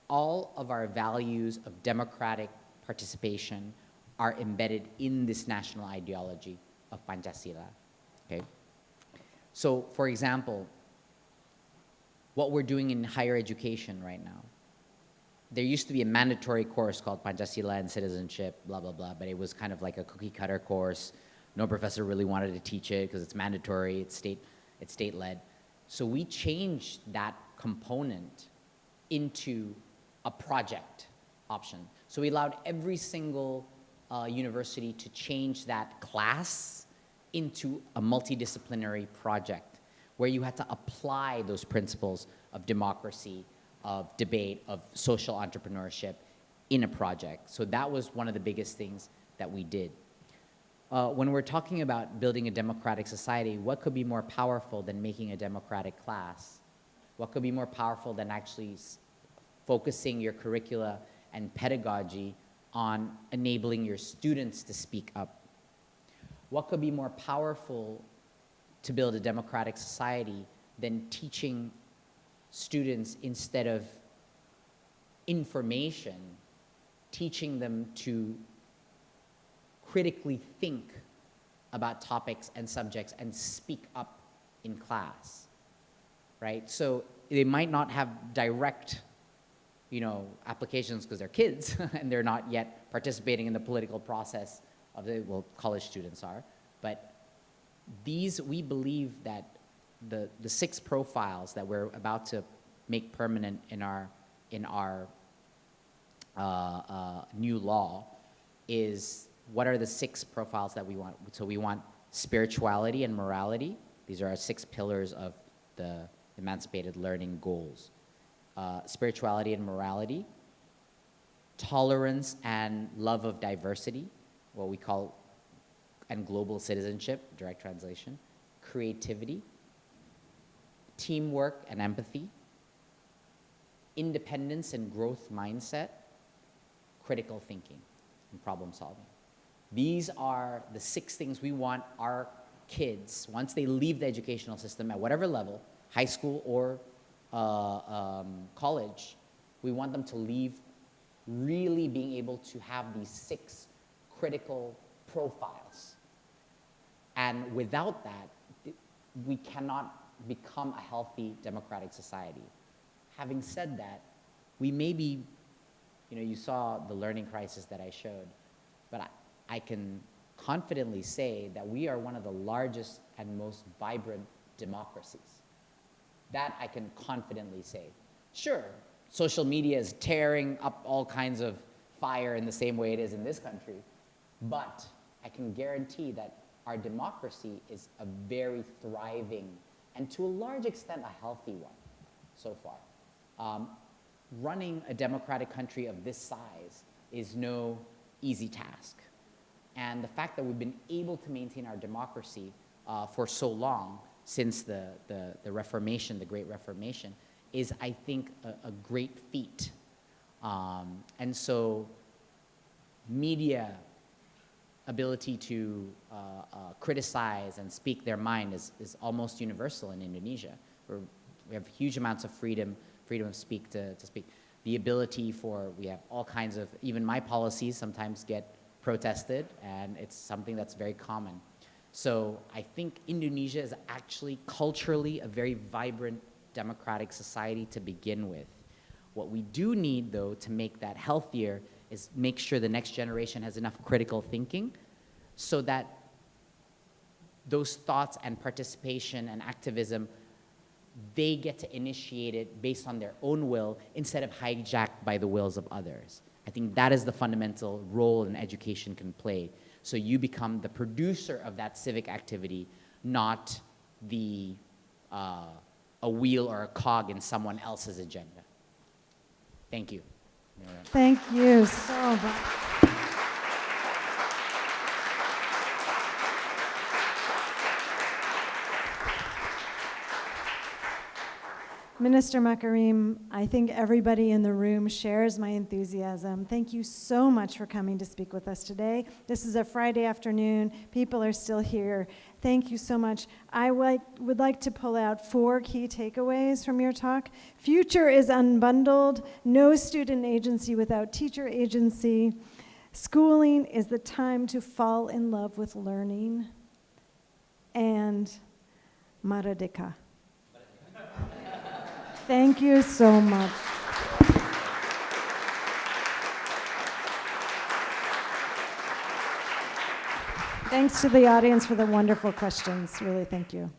All of our values of democratic participation are embedded in this national ideology of Pancasila, okay? So, for example, what we're doing in higher education right now, there used to be a mandatory course called Pancasila and Citizenship, blah, blah, blah, but it was kind of like a cookie cutter course. No professor really wanted to teach it because it's mandatory, it's state-led. So we changed that component into a project option. So we allowed every single university to change that class into a multidisciplinary project where you had to apply those principles of democracy, of debate, of social entrepreneurship in a project. So that was one of the biggest things that we did. When we're talking about building a democratic society, what could be more powerful than making a democratic class? What could be more powerful than actually focusing your curricula and pedagogy on enabling your students to speak up? What could be more powerful to build a democratic society than teaching students, instead of information, teaching them to critically think about topics and subjects and speak up in class, right? So they might not have direct applications because they're kids and they're not yet participating in the political process well, college students are, but we believe that the 6 profiles that we're about to make permanent in our new law is what are the 6 profiles that we want. So we want spirituality and morality. These are our 6 pillars of the emancipated learning goals. Spirituality and morality, tolerance and love of diversity, what we call, and global citizenship, direct translation, creativity, teamwork and empathy, independence and growth mindset, critical thinking and problem solving. These are the 6 things we want our kids, once they leave the educational system at whatever level, high school or college, we want them to leave really being able to have these 6 critical profiles. And without that, we cannot become a healthy democratic society. Having said that, we may be, you saw the learning crisis that I showed, but I can confidently say that we are one of the largest and most vibrant democracies. That I can confidently say. Sure, social media is tearing up all kinds of fire in the same way it is in this country, but I can guarantee that our democracy is a very thriving and to a large extent a healthy one so far. Running a democratic country of this size is no easy task. And the fact that we've been able to maintain our democracy for so long, since the Reformation, the Great Reformation, is, I think, a great feat. And so media ability to criticize and speak their mind is almost universal in Indonesia. We have huge amounts of freedom of speak to speak. The ability we have all kinds of, even my policies sometimes get protested, and it's something that's very common. So I think Indonesia is actually culturally a very vibrant democratic society to begin with. What we do need, though, to make that healthier is make sure the next generation has enough critical thinking so that those thoughts and participation and activism, they get to initiate it based on their own will instead of hijacked by the wills of others. I think that is the fundamental role an education can play. So you become the producer of that civic activity, not a wheel or a cog in someone else's agenda. Thank you. Thank you so much. Minister Makarim, I think everybody in the room shares my enthusiasm. Thank you so much for coming to speak with us today. This is a Friday afternoon. People are still here. Thank you so much. I would like to pull out 4 key takeaways from your talk. Future is unbundled. No student agency without teacher agency. Schooling is the time to fall in love with learning. And Maradeka. Thank you so much. Thanks to the audience for the wonderful questions. Really, thank you.